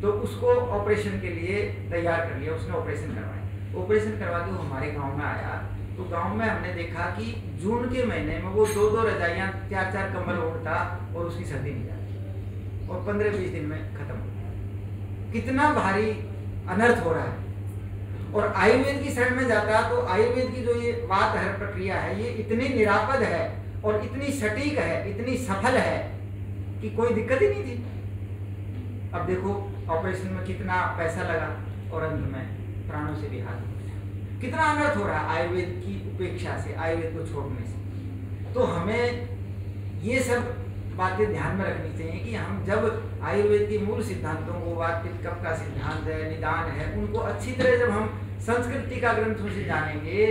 तो उसको ऑपरेशन के लिए तैयार कर लिया, उसने ऑपरेशन करवाया। ऑपरेशन करवा के वो हमारे गाँव में आया, तो गांव में हमने देखा कि जून के महीने में वो 2-2 रजाइयाँ 4-4 कंबल ओढ़ता और उसकी सर्दी नहीं जाती, और 15-20 दिन में खत्म हो गया। कितना भारी अनर्थ हो रहा है। और आयुर्वेद की शरण में जाता तो आयुर्वेद की जो ये वात हर प्रक्रिया है, ये इतनी निरापद है और इतनी सटीक है, इतनी सफल है कि कोई दिक्कत ही नहीं थी। अब देखो ऑपरेशन में कितना पैसा लगा और अंत में प्राणों से भी हाथ, कितना अनर्थ हो रहा है आयुर्वेद की उपेक्षा से, आयुर्वेद को छोड़ने से। तो हमें ये सब बातें ध्यान में रखनी चाहिए कि हम जब आयुर्वेद के मूल सिद्धांतों को, वात पित्त कफ का सिद्धांत है, निदान है, उनको अच्छी तरह जब हम संस्कृत टीका ग्रंथों से जानेंगे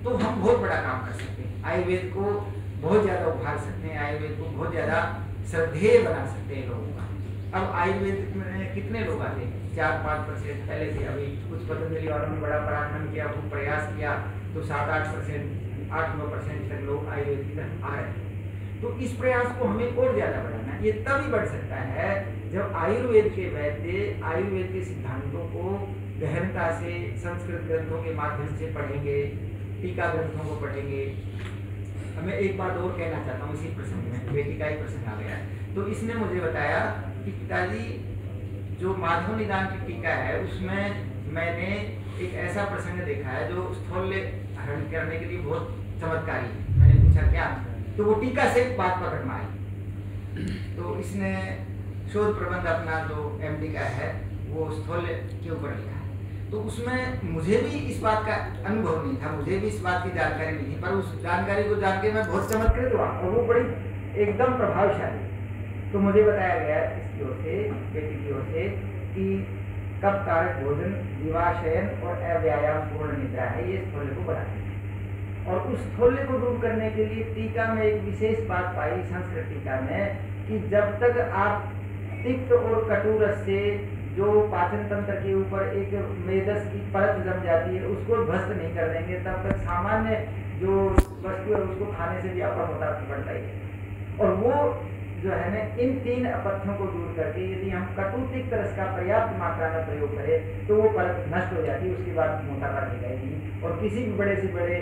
तो हम बहुत बड़ा काम कर सकते हैं। आयुर्वेद को बहुत ज़्यादा उभार सकते हैं, आयुर्वेद को बहुत ज़्यादा श्रद्धेय बना सकते हैं लोगों का। अब आयुर्वेद में कितने लोग आते हैं? 4-5% पहले से, अभी कुछ पतंजलि वालों ने बड़ा पराक्रम किया, खूब प्रयास किया, तो 7-8%, 8-9% तक लोग आयुर्वेद की तरफ आ रहे हैं। तो इस प्रयास को हमें और ज़्यादा बढ़ाना है। ये तभी बढ़ सकता है जब आयुर्वेद के वैद्य आयुर्वेद के सिद्धांतों को गहनता से संस्कृत ग्रंथों के माध्यम से पढ़ेंगे, टीका ग्रंथों को पढ़ेंगे। मैं एक बात और कहना चाहता हूँ इसी प्रसंग में, बेटी का ही प्रसंग आ गया। तो इसने मुझे बताया कि पिताजी जो माधव निदान की टीका है उसमें मैंने एक ऐसा प्रसंग देखा है जो स्थौल्य हरण करने के लिए बहुत चमत्कारी है। मैंने पूछा क्या, तो वो टीका से बात पकड़ में आई। तो इसने शोध प्रबंध अपना जो MD का है वो स्थौल्य के ऊपर लिखा है। तो उसमें मुझे भी इस बात का अनुभव नहीं था, मुझे भी इस बात की जानकारी नहीं थी, पर उस जानकारी को जान के मैं बहुत चमत्कृत हुआ और वो बड़ी एकदम प्रभावशाली। तो मुझे बताया गया इसकी ओर से, बेटी की ओर से, कि कफ कारक भोजन, दिवाशयन और अव्यायाम पूर्ण निद्रा है, ये स्थौल्य को बढ़ाते हैं। और उस स्थौल्य को दूर करने के लिए टीका में एक विशेष बात पाई, संस्कृत टीका में, कि जब तक आप तिक्त और कटु रस से जो पाचन तंत्र के ऊपर एक मेदस की परत जम जाती है उसको ध्वस्त नहीं कर देंगे, तब तक सामान्य जो वस्तु है उसको खाने से भी आपका मोटापा बढ़ता ही है। और वो जो है ना, इन 3 अपथ्यों को दूर करके यदि हम कटु तिक्त रस का पर्याप्त मात्रा में प्रयोग करें तो वो परत नष्ट हो जाती है, उसके बाद मोटापा रहेगा ही नहीं। और किसी भी बड़े से बड़े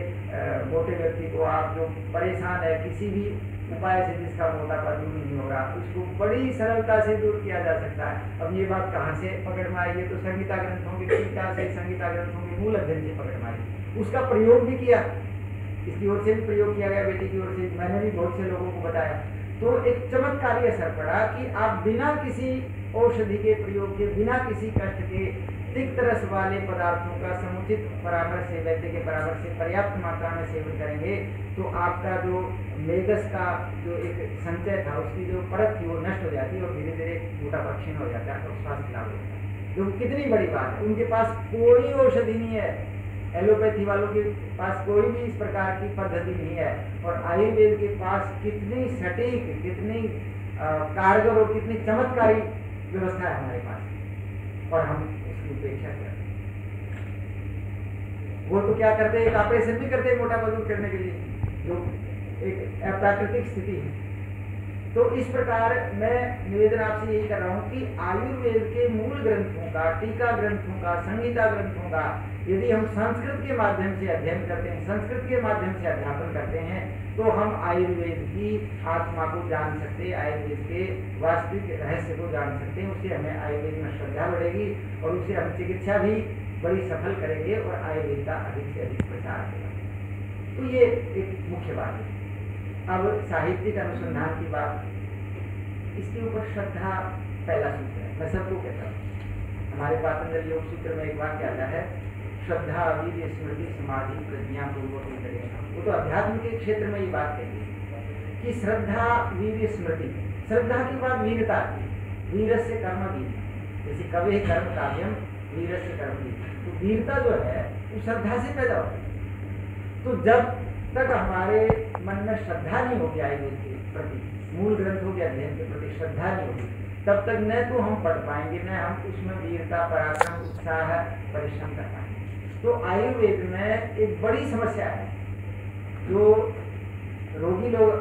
मोटे व्यक्ति को आप जो परेशान है किसी भी उपाय से, जिसका मोटापा दूर नहीं हो रहा, उसको बड़ी सरलता से दूर किया जा सकता है। अब ये बात कहाँ से पकड़ में आई है? तो संहिता ग्रंथों की टीका से, संहिता ग्रंथों के मूल अध्ययन से पकड़ में आई। उसका प्रयोग भी किया, इसकी ओर से भी प्रयोग किया गया, बेटी की ओर से मैंने भी बहुत से लोगों को बताया। तो एक चमत्कारी असर पड़ा कि आप बिना किसी औषधि के प्रयोग के, बिना किसी कष्ट के तिक्त रस वाले पदार्थों का समुचित परामर्श से, वैद्य के परामर्श से पर्याप्त मात्रा में सेवन करेंगे तो आपका जो मेदस का जो एक संचय था, उसकी जो परत थी वो नष्ट हो जाती है और धीरे धीरे मोटापा क्षीण हो जाता है और स्वास्थ्य लाभ होता है। जो कितनी बड़ी बात है। उनके पास कोई औषधि नहीं है, एलोपैथी वालों के पास कोई भी इस प्रकार की पद्धति नहीं है, और आयुर्वेद के पास कितनी सटीक, कितनी कारगर और कितनी चमत्कारी व्यवस्था है हमारे पास, और हम उसकी उपेक्षा करते हैं। वो तो क्या करते हैं, एक ऑपरेशन भी करते हैं मोटापा दूर करने के लिए, जो एक अप्राकृतिक स्थिति है। तो इस प्रकार मैं निवेदन आपसे यही कर रहा हूँ कि आयुर्वेद के मूल ग्रंथों का, टीका ग्रंथों का, संहिता ग्रंथों का यदि हम संस्कृत के माध्यम से अध्ययन करते हैं, संस्कृत के माध्यम से अध्यापन करते हैं, तो हम आयुर्वेद की आत्मा को जान सकते हैं, आयुर्वेद के वास्तविक रहस्य को जान सकते हैं। उससे हमें आयुर्वेद में श्रद्धा बढ़ेगी और उससे हम चिकित्सा भी बड़ी सफल करेंगे और आयुर्वेद का अधिक से अधिक प्रचार होगा। तो ये एक मुख्य बात है। अब साहित्यिक अनुसंधान की बात, इसके ऊपर श्रद्धा पहला सूत्र है। मैं सबको कहता हूँ, हमारे पातंजलि योग सूत्र में एक वाक्य आता है, श्रद्धा वीर्य स्मृति समाधि प्रज्ञा पूर्वक करेगा। वो तो अध्यात्म के क्षेत्र में ये बात कही कि श्रद्धा वीर्य स्मृति, श्रद्धा के बाद वीरता आती है, वीरस्य कर्म वीर, जैसे कवे कर्म काव्यम वीरस्य कर्म वीर। तो वीरता जो है वो श्रद्धा से पैदा होती है। तो जब तक हमारे मन में श्रद्धा नहीं होगी आयुर्वेद के प्रति, मूल ग्रंथों के अध्ययन के प्रति श्रद्धा नहीं होगी, तब तक न तो हम पढ़ पाएंगे, न हम उसमें वीरता, पराक्रम, उत्साह, परिश्रम कर पाएंगे। तो आयुर्वेद में एक बड़ी समस्या है, जो रोगी लोग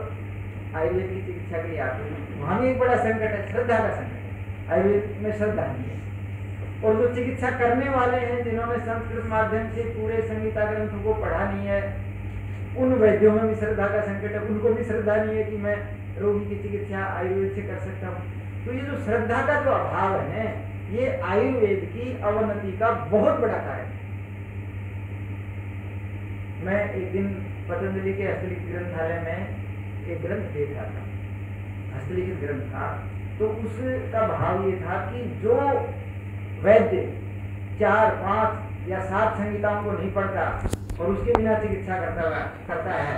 आयुर्वेद की चिकित्सा के लिए आते हैं, वहाँ भी एक बड़ा संकट है, श्रद्धा का संकट है। आयुर्वेद में श्रद्धा नहीं है। और जो चिकित्सा करने वाले हैं, जिन्होंने संस्कृत माध्यम से पूरे संहिता ग्रंथों को पढ़ा नहीं है, उन वैद्यों में भी श्रद्धा का संकट है। उनको भी श्रद्धा नहीं है कि मैं रोगी की चिकित्सा आयुर्वेद से कर सकता हूँ। तो ये जो श्रद्धा का जो अभाव है, ये आयुर्वेद की अवनति का बहुत बड़ा कारण है। मैं एक दिन पतंजलि के हस्तलिखित ग्रंथालय में एक ग्रंथ देख रहा था, हस्तलिखित ग्रंथ था, तो उसका भाव ये था कि जो वैद्य 4, 5 या 7 संहिताओं को नहीं पढ़ता और उसके बिना चिकित्सा करता है,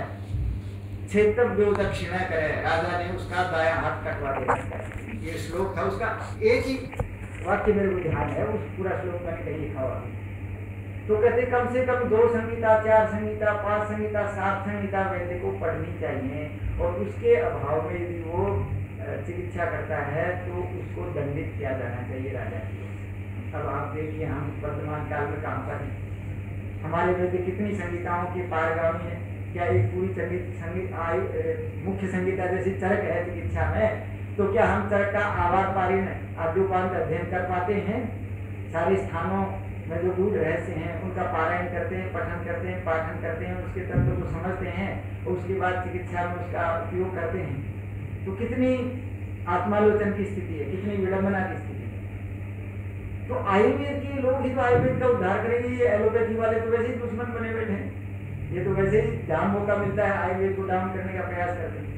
क्षेत्रव्यो दक्षिणा करे, राजा ने उसका दायां हाथ कटवा दिया। ये श्लोक था, उसका एक ही वाक्य मेरे को ध्यान है, उस पूरा श्लोक मैंने कहीं लिखा हुआ। तो कहते कम से कम 2 संहिता, 4 संहिता, 5 संहिता, 7 संहिता वैद्य को पढ़नी चाहिए, और उसके अभाव में यदि वो चिकित्सा करता है तो उसको दंडित किया जाना चाहिए राजा की। अब आप देखिए हम वर्तमान काल में कहाँ पर हैं, हमारे वैद्य कितनी संहिताओं के पारगामी है। क्या एक पूरी मुख्य संहिता जैसी चरक है चिकित्सा में, तो क्या हम चरक का आवार पारीण आद्योपांत अध्ययन कर पाते हैं? सारे स्थानों में जो गूढ़ रहस्य हैं उनका पारायण करते हैं, पठन करते हैं, पाठन करते हैं, उसके तत्व को समझते हैं, और उसके बाद चिकित्सा में उसका उपयोग करते हैं। तो कितनी आत्मालोचन की स्थिति है, कितनी विडंबना की स्थिति है। तो आयुर्वेद के लोग ही तो आयुर्वेद का उद्धार करेंगे, ये एलोपैथी वाले तो वैसे ही दुश्मन बने बैठे हैं। ये तो वैसे ही जहां मौका मिलता है आयुर्वेद को डाउन करने का प्रयास करते हैं।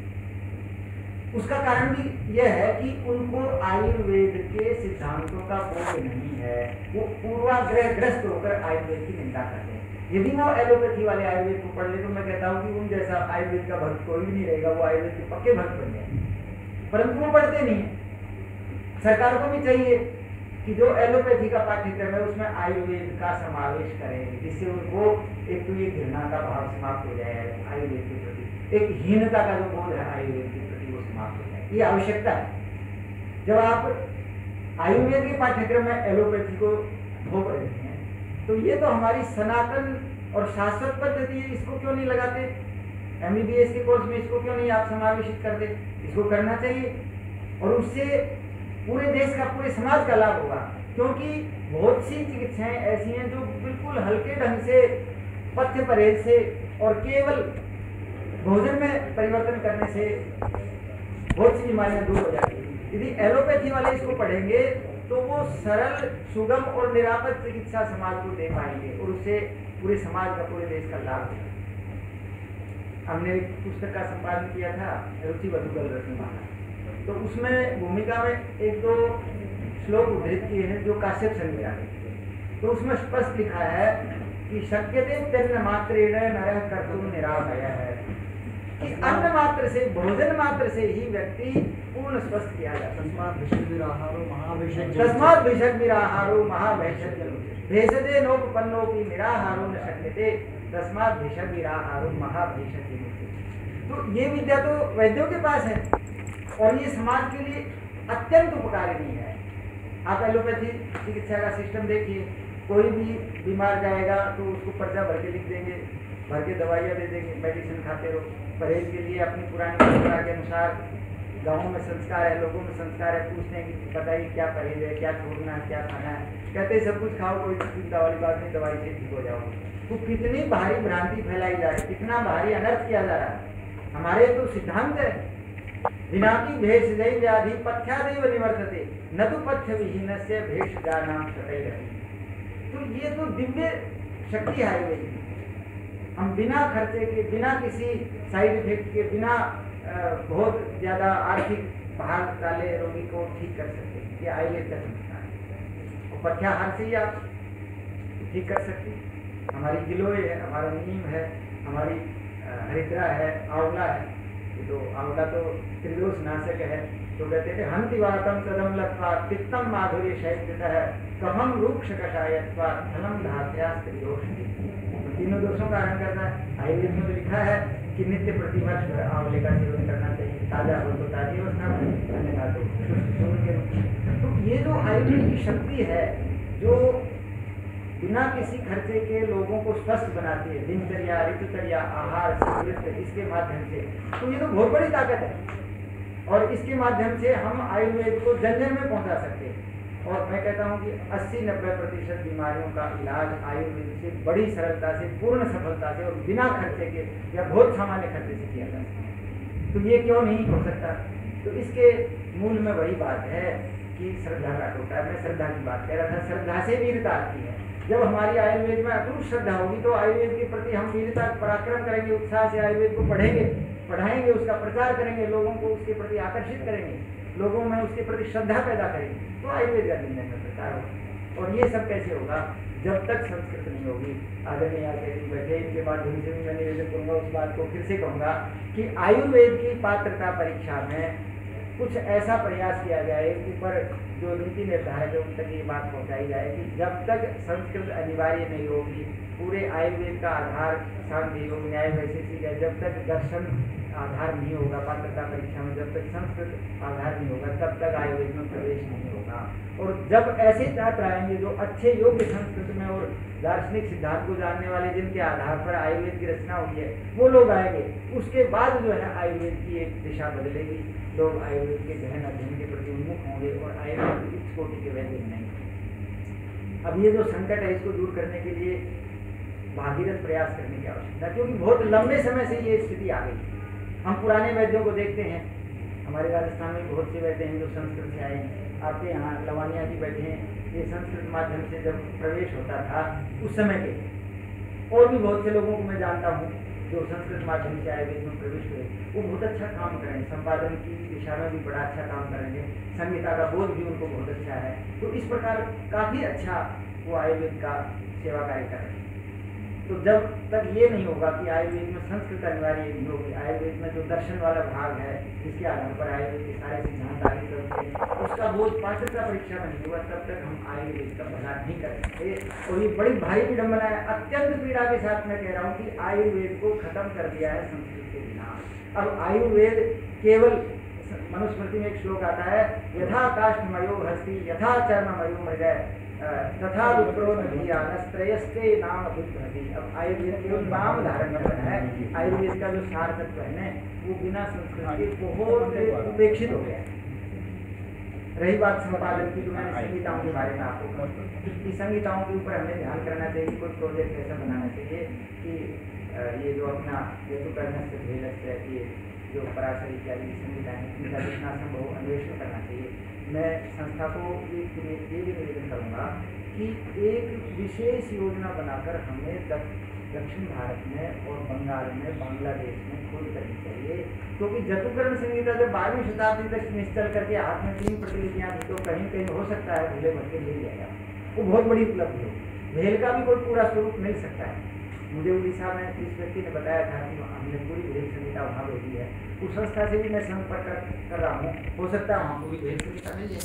उसका कारण भी यह है कि उनको आयुर्वेद के सिद्धांतों का बोध नहीं है, वो पूर्वाग्रहग्रस्त होकर आयुर्वेद की निंदा करते हैं। यदि वो एलोपैथी वाले आयुर्वेद को पढ़ ले तो मैं कहता हूँ कि उन जैसा आयुर्वेद का भक्त कोई भी नहीं रहेगा, वो आयुर्वेद के पक्के भक्त बन जाए, परंतु वो पढ़ते नहीं है। सरकार को भी चाहिए कि जो एलोपैथी का पाठ्यक्रम है उसमें आयुर्वेद का समावेश करें, जिससे उनको एक तो ये घृणा का भाव समाप्त हो जाए आयुर्वेद के प्रति, एक हीनता का जो बोध है आयुर्वेद के प्रति वो समाप्त हो जाए। ये आवश्यकता है। जब आप आयुर्वेद के पाठ्यक्रम में एलोपैथी को भोग रहे हैं तो ये तो हमारी सनातन और शाश्वत पद्धति है, इसको क्यों नहीं लगाते? MBBS के कोर्स में इसको क्यों नहीं आप समावेशित करते? इसको करना चाहिए, और उससे पूरे देश का, पूरे समाज का लाभ होगा। क्योंकि बहुत सी चिकित्साएं ऐसी हैं जो बिल्कुल हल्के ढंग से, पथ्य परहेज से और केवल भोजन में परिवर्तन करने से बहुत सी बीमारियां दूर हो जाती हैं। यदि एलोपैथी वाले इसको पढ़ेंगे तो वो सरल, सुगम और निरापद चिकित्सा समाज को दे पाएंगे, और उससे पूरे समाज का, पूरे देश का लाभ होगा। हमने एक पुस्तक का संपादन किया था, रुचि वधुकल रत्नमाला, तो उसमें भूमिका में 1-2 श्लोक उद्धृत किए हैं जो काश्यप संहिता के। तो उसमें स्पष्ट लिखा है कि शक्यते तन्न मात्रेण नरः कर्तुं निरामयः, कि अन्न मात्र से, भोजन मात्र से ही व्यक्ति पूर्ण स्वस्थ किया जाता है। तस्मात् भिषग्विराहारो महाभैषज्य भेषजे नोपपन्नोपि निराहारो न शक्यते तस्मात् भिषग्विराहारो महाभैषज्य। तो ये विद्या तो वैद्यों के पास है, और ये समाज के लिए अत्यंत उपकारिणी है। आप एलोपैथी चिकित्सा का सिस्टम देखिए, कोई भी बीमार जाएगा तो उसको पर्चा भर के लिख देंगे, भर के दवाइयाँ दे देंगे, मेडिसिन खाते रहो। परहेज के लिए अपनी पुरानी परंपरा के अनुसार गाँवों में संस्कार है, लोगों में संस्कार है, पूछते हैं कि बताइए क्या परहेज है, क्या छोड़ना है, क्या खाना है, कहते हैं सब कुछ खाओ, कोई चिंता वाली बात नहीं, दवाई से ठीक हो जाओगे। तो कितनी भारी भ्रांति फैलाई जा रही है, कितना भारी अनर्थ किया जा रहा है। हमारे तो सिद्धांत है, विनाकी भेषजै व्याधि पथ्यादेव निवर्तते न तो पथ्य विहीनस्य भेषजानां शतैरपि। तो ये तो दिव्य शक्ति है आयुर्वेद की। हम बिना खर्चे के, बिना किसी साइड इफेक्ट के, बिना बहुत ज़्यादा आर्थिक भार डाले रोगी को ठीक कर सकते हैं। ये आयुर्वेद का चमत्कार है, और पथ्याहार से ही आप ठीक कर सकते हैं। हमारी गिलोय है, हमारा नीम है, हमारी हरिद्रा है, आंवला है। ये तो आंवला तो त्रिदोष नाशक है। तो कहते थे हंति वातम सदम लत्वा पित्तम माधुर्य शैत्यतः कफम रूक्ष कषायत्वा धनम धात्यास्त्र दोष। तीनों दोषों का हरण करता है। आयुर्वेद में तो लिखा है कि नित्य प्रतिवर्ष आंवले का सेवन करना चाहिए, ताजा हो तो ताजी अवस्था में, अन्यथा तो शुष्क के रूप में। तो ये जो आयुर्वेद की शक्ति है जो बिना किसी खर्चे के लोगों को स्वस्थ बनाती है, दिनचर्या, ऋतुचर्या, आहार, इसके माध्यम से, तो ये तो बहुत बड़ी ताकत है। और इसके माध्यम से हम आयुर्वेद को जन जन में पहुंचा सकते हैं। और मैं कहता हूं कि 80-90% बीमारियों का इलाज आयुर्वेद से बड़ी सरलता से, पूर्ण सफलता से और बिना खर्चे के या बहुत सामान्य खर्चे से किया जा सकता है। तो ये क्यों नहीं हो सकता? तो इसके मूल में वही बात है कि श्रद्धा का टोटा है। मैं श्रद्धा की बात कह रहा था। श्रद्धा से वीरता आती है। जब हमारी आयुर्वेद में अटूट श्रद्धा होगी तो आयुर्वेद के प्रति हम वीरता पराक्रम करेंगे, उत्साह से आयुर्वेद को पढ़ेंगे, पढ़ाएंगे, उसका प्रचार करेंगे, लोगों को उसके प्रति आकर्षित करेंगे, लोगों में उसके प्रति श्रद्धा पैदा करेंगे, तो आयुर्वेद का दिन में प्रचार होगा। और ये सब कैसे होगा? जब तक संस्कृत नहीं होगी। आदरणीय आचार्य बैठे, इनके माध्यम से भी मैं निवेदन करूँगा, उस बात को फिर से कहूँगा कि आयुर्वेद की पात्रता परीक्षा में कुछ ऐसा प्रयास किया जाए, ऊपर जो नीति निर्धारक है उन तक ये बात पहुंचाई जाए कि जब तक संस्कृत अनिवार्य नहीं होगी, पूरे आयुर्वेद का आधार सांख्य योग, न्याय, वैशेषिक है, जब तक दर्शन आधार नहीं होगा पात्रता परीक्षा में, जब तक संस्कृत आधार नहीं होगा, तब तक आयुर्वेद में प्रवेश नहीं होगा। और जब ऐसे छात्र आएंगे जो अच्छे योग्य संस्कृत में और दार्शनिक सिद्धांत को जानने वाले, जिनके आधार पर आयुर्वेद की रचना हुई है, वो लोग आएंगे, उसके बाद जो है आयुर्वेद की एक दिशा बदलेगी। लोग आयुर्वेद के गहन अध्ययन के प्रति उन्मुख होंगे और आयुर्वेद उच्च कोटि के वैद्य बनेंगे। अब ये जो संकट है, इसको दूर करने के लिए भागीरथ प्रयास करने की आवश्यकता, क्योंकि बहुत लंबे समय से ये स्थिति आ गई। हम पुराने वैद्यों को देखते हैं, हमारे राजस्थान में बहुत से वैद्य हैं जो संस्कृत से आए हैं। आपके यहाँ लवानिया जी बैठे हैं, ये संस्कृत माध्यम से जब प्रवेश होता था उस समय के, और भी बहुत से लोगों को मैं जानता हूँ जो संस्कृत माध्यम से आयुर्वेद में प्रवेश हुए, वो बहुत अच्छा काम करेंगे, संपादन की दिशा में भी बड़ा अच्छा काम करेंगे, संहिता का बोध भी उनको बहुत अच्छा है। तो इस प्रकार काफ़ी अच्छा वो आयुर्वेद का सेवा कार्य कर रहे हैं। तो जब तक ये नहीं होगा कि आयुर्वेद में संस्कृत अनिवार्य नहीं होगी, आयुर्वेद में जो दर्शन वाला भाग है जिसके आधार पर आयुर्वेद के सारे सिद्धांत आगे चलते हैं, उसका बोध पात्रता परीक्षा में नहीं होगा, तब तक हम आयुर्वेद का भला नहीं कर सकते। और ये बड़ी भारी विडम्बना है, अत्यंत पीड़ा के साथ मैं कह रहा हूँ कि आयुर्वेद को खत्म कर दिया है संस्कृत के बिना। अब आयुर्वेद केवल, मनुस्मृति में एक श्लोक आता है, यथा काष्ठमयो हस्ति यथा चर्ममयो मृगय तथा विप्रो नस्त्रयस्ते नाम अभिभ्रति। अब आयुर्वेद केवल नाम धारण करना है। आयुर्वेद का जो सार तत्व है ना, वो बिना संस्कृत के बहुत उपेक्षित हो गया है। रही बात संपादन की, तो मैंने संहिताओं के बारे में आपको कहा कि संहिताओं के ऊपर हमें ध्यान करना चाहिए। कोई प्रोजेक्ट ऐसा बनाना चाहिए कि ये जो अपना ये जो पराशर इत्यादि संहिताएं, इनका जितना संभव अन्वेषण करना चाहिए। मैं संस्था को ये भी निवेदन करूँगा कि एक विशेष योजना बनाकर हमें दक्षिण भारत में और बंगाल में, बांग्लादेश में खोज करनी चाहिए, क्योंकि जतुकरण संहिता जब 12वीं शताब्दी तक निश्चल करके हाथ में 3 प्रतिलिपियाँ थी, तो कहीं कहीं हो सकता है भूले भटके ले जाएगा, वो बहुत बड़ी उपलब्धि हो। भेल का भी कोई पूरा स्वरूप मिल सकता है। मुझे उड़ीसा में इस व्यक्ति ने बताया था कि हमने पूरी भेल संहिता वहाँ भेजी है। उस संस्था से भी मैं संपर्क कर रहा हूँ, हो सकता है वहाँ को भी भेल संहिता मिल जाए।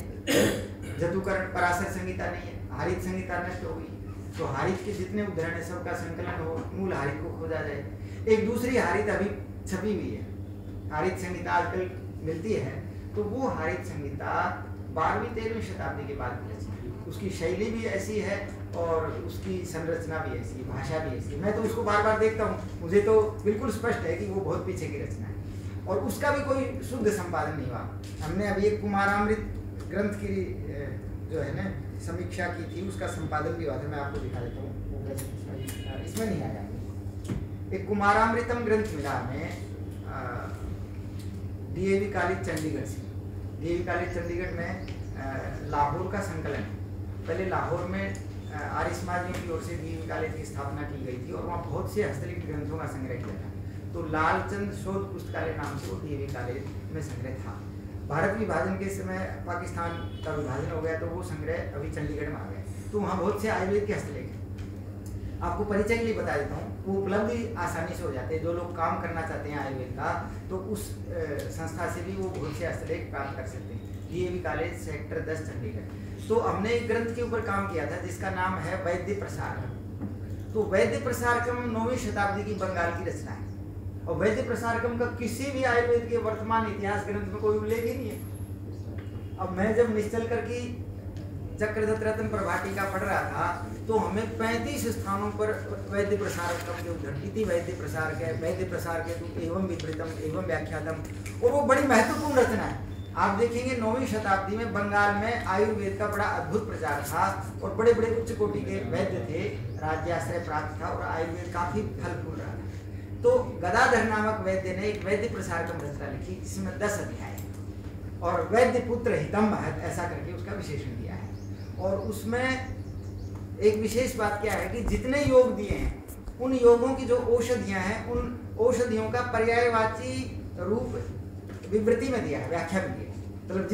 जतुकरण पराशर संहिता नहीं है, हारित संहिता नष्ट हो गई, तो हारित के जितने उदाहरण है सबका संकलन हो, मूल हारित को खोजा जाए। एक दूसरी हारित अभी छपी हुई है, हारित संहिता आजकल मिलती है, तो वो हारित संहिता 12वीं-13वीं शताब्दी के बाद की रचना। उसकी शैली भी ऐसी है और उसकी संरचना भी ऐसी है, भाषा भी ऐसी है। मैं तो उसको बार बार देखता हूँ, मुझे तो बिल्कुल स्पष्ट है कि वो बहुत पीछे की रचना है और उसका भी कोई शुद्ध संपादन नहीं हुआ। हमने अभी एक कुमारामृत ग्रंथ की जो है ना समीक्षा की थी, उसका संपादन भी हुआ था। मैं आपको दिखा देता हूँ, इसमें नहीं आया। एक कुमारामृतम ग्रंथ मिला हमें DAV कॉलेज चंडीगढ़ से। DAV कॉलेज चंडीगढ़ में लाहौर का संकलन, पहले लाहौर में आर्य समाजियों की ओर से DAV कॉलेज की स्थापना की गई थी और वहाँ बहुत से हस्तलिखित ग्रंथों का संग्रह किया था। तो लालचंद शोध पुस्तकालय नाम से वो DAV कॉलेज में संग्रह था। भारत विभाजन के समय पाकिस्तान का विभाजन हो गया तो वो संग्रह अभी चंडीगढ़ में आ गया, तो वहाँ बहुत से आयुर्वेद के हस्तलेख हैं। आपको परिचय के लिए बता देता हूँ, वो उपलब्ध ही आसानी से हो जाते हैं। जो लोग काम करना चाहते हैं आयुर्वेद का, तो उस संस्था से भी वो बहुत से हस्तलेख प्राप्त कर सकते हैं। DAV college sector 10 Chandigarh. तो हमने एक ग्रंथ के ऊपर काम किया था जिसका नाम है वैद्य प्रसारकम। तो वैद्य प्रसारकम 9वीं शताब्दी की बंगाल की रचना है और वैद्य प्रसारकम का किसी भी आयुर्वेद के वर्तमान इतिहास ग्रंथ में कोई उल्लेख ही नहीं है। अब मैं जब निश्चलकर की चक्रधर रत्न प्रभाटी का पढ़ रहा था तो हमें 35 स्थानों पर वैद्य प्रसारकम के उद्धरण इति वैद्य प्रसार के वैद्य प्रसार के एवं विपरीतम एवं व्याख्यातम, और वो बड़ी महत्वपूर्ण रचना है। आप देखेंगे 9वीं शताब्दी में बंगाल में आयुर्वेद का बड़ा अद्भुत प्रचार था और बड़े बड़े उच्च कोटि के वैद्य थे, राज्याश्रय प्राप्त था और आयुर्वेद काफी फल फूल रहा था। तो गदाधर नामक वैद्य ने एक वैद्य प्रसारकम रचना लिखी जिसमें 10 अध्याय है और वैद्य पुत्र हितम महत ऐसा करके उसका विशेषण दिया है। और उसमें एक विशेष बात क्या है कि जितने योग दिए हैं उन योगों की जो औषधियां हैं उन औषधियों का पर्यायवाची रूप विवृति में दिया है, व्याख्या में दिया है। मतलब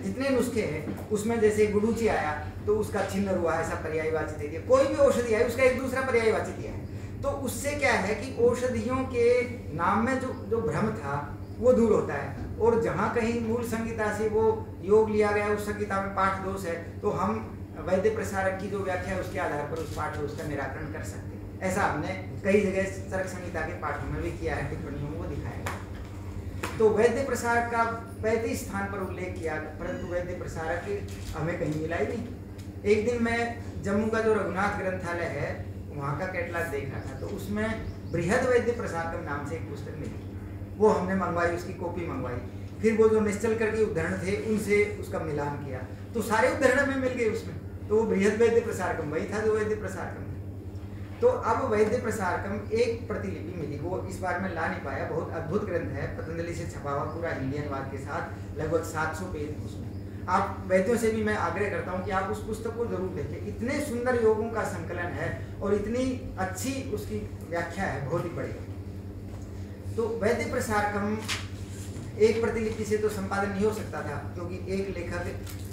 जितने नुस्खे हैं उसमें जैसे गुडूची आया तो उसका छिन्न हुआ ऐसा पर्यायवाची दे दिया, कोई भी औषधि आई उसका एक दूसरा पर्यायवाची दिया है। तो उससे क्या है कि औषधियों के नाम में जो भ्रम था वो दूर होता है और जहाँ कहीं मूल संहिता से वो योग लिया गया उस संहिता में पाठ दोष है तो हम वैद्य प्रसारक की जो व्याख्या है उसके आधार पर उस पाठ दोष का निराकरण कर सकते हैं। ऐसा हमने कई जगह चरक संहिता के पाठों में भी किया है, टिप्पणियों में वो दिखाया है। तो वैद्य प्रसारक का 35 स्थान पर उल्लेख किया परंतु वैद्य प्रसारक हमें कहीं मिला ही नहीं। एक दिन मैं जम्मू का जो रघुनाथ ग्रंथालय है वहाँ का कैटलॉग देख रहा था तो उसमें बृहद वैद्य प्रसारकम नाम से एक पुस्तक मिली, वो हमने मंगवाई, उसकी कॉपी मंगवाई। फिर वो जो निश्चलकर के उद्धरण थे उनसे उसका मिलान किया तो सारे उद्धरण में मिल गए उसमें, तो वो बृहद वैद्य प्रसारकम वही था जो वैद्य प्रसारकम था। तो अब वैद्य प्रसारकम एक प्रतिलिपि मिली, वो इस बार में ला नहीं पाया, बहुत अद्भुत ग्रंथ है, पतंजलि से छपा हुआ पूरा हिंदी अनुवाद के साथ, लगभग 700 पेज उसमें। आप वैद्यों से भी मैं आग्रह करता हूँ कि आप उस पुस्तक को जरूर देखें, इतने सुंदर योगों का संकलन है और इतनी अच्छी उसकी व्याख्या है, बहुत ही बढ़िया। तो वैद्य प्रसारकम एक प्रतिलिपि से तो संपादन नहीं हो सकता था क्योंकि एक लेखक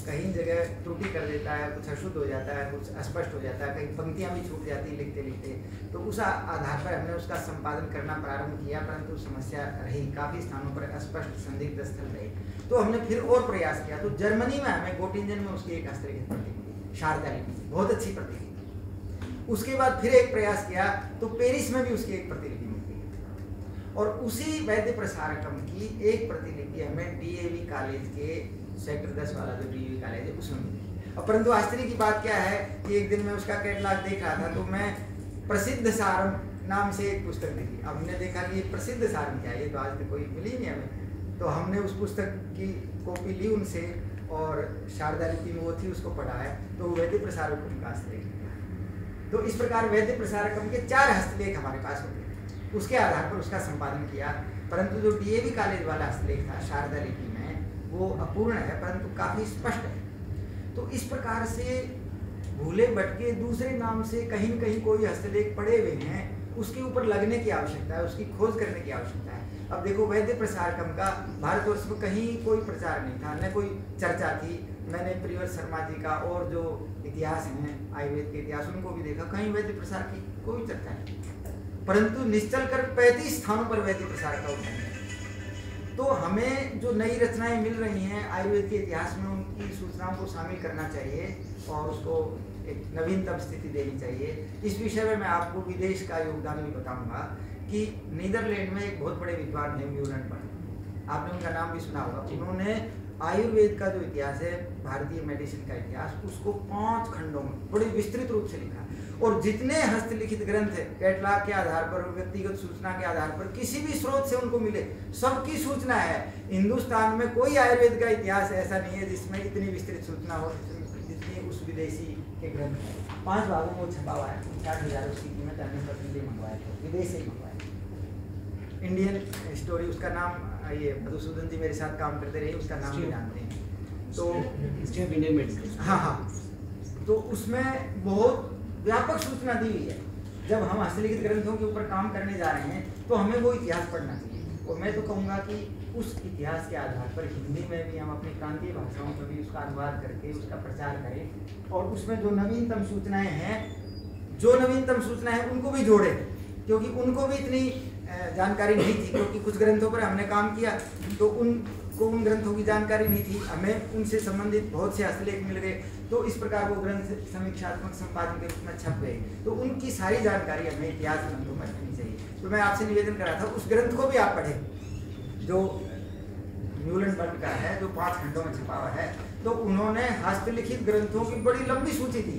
कहीं जगह त्रुटि कर देता है, कुछ अशुद्ध हो जाता है, कुछ अस्पष्ट हो जाता है, कहीं पंक्तियां भी छूट जाती लिखते लिखते। तो उस आधार पर हमने उसका संपादन करना प्रारंभ किया परंतु समस्या रही, काफ़ी स्थानों पर अस्पष्ट संदिग्ध स्थल रहे। तो हमने फिर और प्रयास किया तो जर्मनी में हमें गोटिंजन में उसकी एक हस्तलिखित प्रति मिली, शारदा लिपि, बहुत अच्छी प्रतिलिपि। उसके बाद फिर एक प्रयास किया तो पेरिस में भी उसकी एक प्रतिलिपि मिल गई और उसी वैद्य प्रसारकम की एक प्रतिलिपि हमें DAV कॉलेज के सेक्टर 10 वाला जो DAV कॉलेज है उसमें मिली। और परंतु आश्चर्य की बात क्या है कि एक दिन मैं उसका कैटलॉग देख रहा था तो मैं प्रसिद्ध सारम नाम से एक पुस्तक देखी। अब हमने देखा कि ये प्रसिद्ध सारम क्या है, ये तो आज तक कोई मिली नहीं हमें। तो हमने उस पुस्तक की कॉपी ली उनसे और शारदा लिपि में वो थी उसको पढ़ा है तो वैद्य प्रसारकम का हस्तलेख। तो इस प्रकार वैद्य प्रसारकम के 4 हस्तलेख हमारे पास होते, उसके आधार पर उसका संपादन किया। परंतु जो DAV कॉलेज वाला हस्तलेख था शारदा लिपि में वो अपूर्ण है परंतु काफ़ी स्पष्ट है। तो इस प्रकार से भूले भटके दूसरे नाम से कहीं न कहीं कोई हस्तलेख पड़े हुए हैं, उसके ऊपर लगने की आवश्यकता है, उसकी खोज करने की आवश्यकता है। अब देखो वैद्य प्रसारकम का भारतवर्ष में कहीं कोई प्रचार नहीं था, न कोई चर्चा थी। मैंने प्रियवर शर्मा जी का और जो इतिहास हैं आयुर्वेद के इतिहास उनको भी देखा, कहीं वैद्य प्रसार की कोई चर्चा नहीं। परंतु निश्चलकर 35 स्थानों पर वैद्य प्रसार का उल्लेख है। तो हमें जो नई रचनाएं मिल रही हैं आयुर्वेद के इतिहास में उनकी सूचनाओं को शामिल करना चाहिए और उसको एक नवीनतम स्थिति देनी चाहिए। इस विषय में मैं आपको विदेश का योगदान भी बताऊंगा कि नीदरलैंड में एक बहुत बड़े विद्वान हैं म्यूलनबर्ग, आपने उनका नाम भी सुना होगा। उन्होंने आयुर्वेद का जो इतिहास है, भारतीय मेडिसिन का इतिहास, उसको 5 खंडों में बड़े विस्तृत रूप से लिखा और जितने हस्तलिखित ग्रंथ है कैटलॉग के आधार पर, व्यक्तिगत सूचना के आधार पर, किसी भी स्रोत से उनको मिले सबकी सूचना है। हिंदुस्तान में कोई आयुर्वेद का इतिहास ऐसा नहीं है जिसमें इतनी विस्तृत सूचना हो जितनी उस विदेशी के ग्रंथ है। 5 भागों में छपा हुआ है, 60,000 उसकी कीमत, हमने प्रतिनिधि मंगवाए थे, विदेश से ही मंगवाए। इंडियन स्टोरी उसका नाम, ये मधुसूदन जी मेरे साथ काम करते रहे, उसका नाम भी जानते हैं। तो हाँ, तो उसमें बहुत व्यापक सूचना दी हुई है। जब हम हस्तलिखित ग्रंथों के ऊपर काम करने जा रहे हैं तो हमें वो इतिहास पढ़ना चाहिए और मैं तो कहूँगा कि उस इतिहास के आधार पर हिंदी में भी हम अपनी प्रांतीय भाषाओं में भी उसका अनुवाद करके उसका प्रचार करें और उसमें जो नवीनतम सूचनाएं हैं उनको भी जोड़ें, क्योंकि उनको भी इतनी जानकारी नहीं थी, क्योंकि कुछ ग्रंथों पर हमने काम किया तो उसको उन ग्रंथों की जानकारी नहीं थी, हमें उनसे संबंधित बहुत से हस्तलेख मिल गए, तो इस प्रकार वो ग्रंथ समीक्षात्मक संपादन के रूप में छप गए। तो उनकी सारी जानकारी हमें इतिहास ग्रंथों में रखनी चाहिए। तो मैं आपसे निवेदन करा था उस ग्रंथ को भी आप पढ़ें जो न्यूलैंड का है, जो 5 खंडों में छपा हुआ है। तो उन्होंने हस्तलिखित ग्रंथों की बड़ी लंबी सूची दी।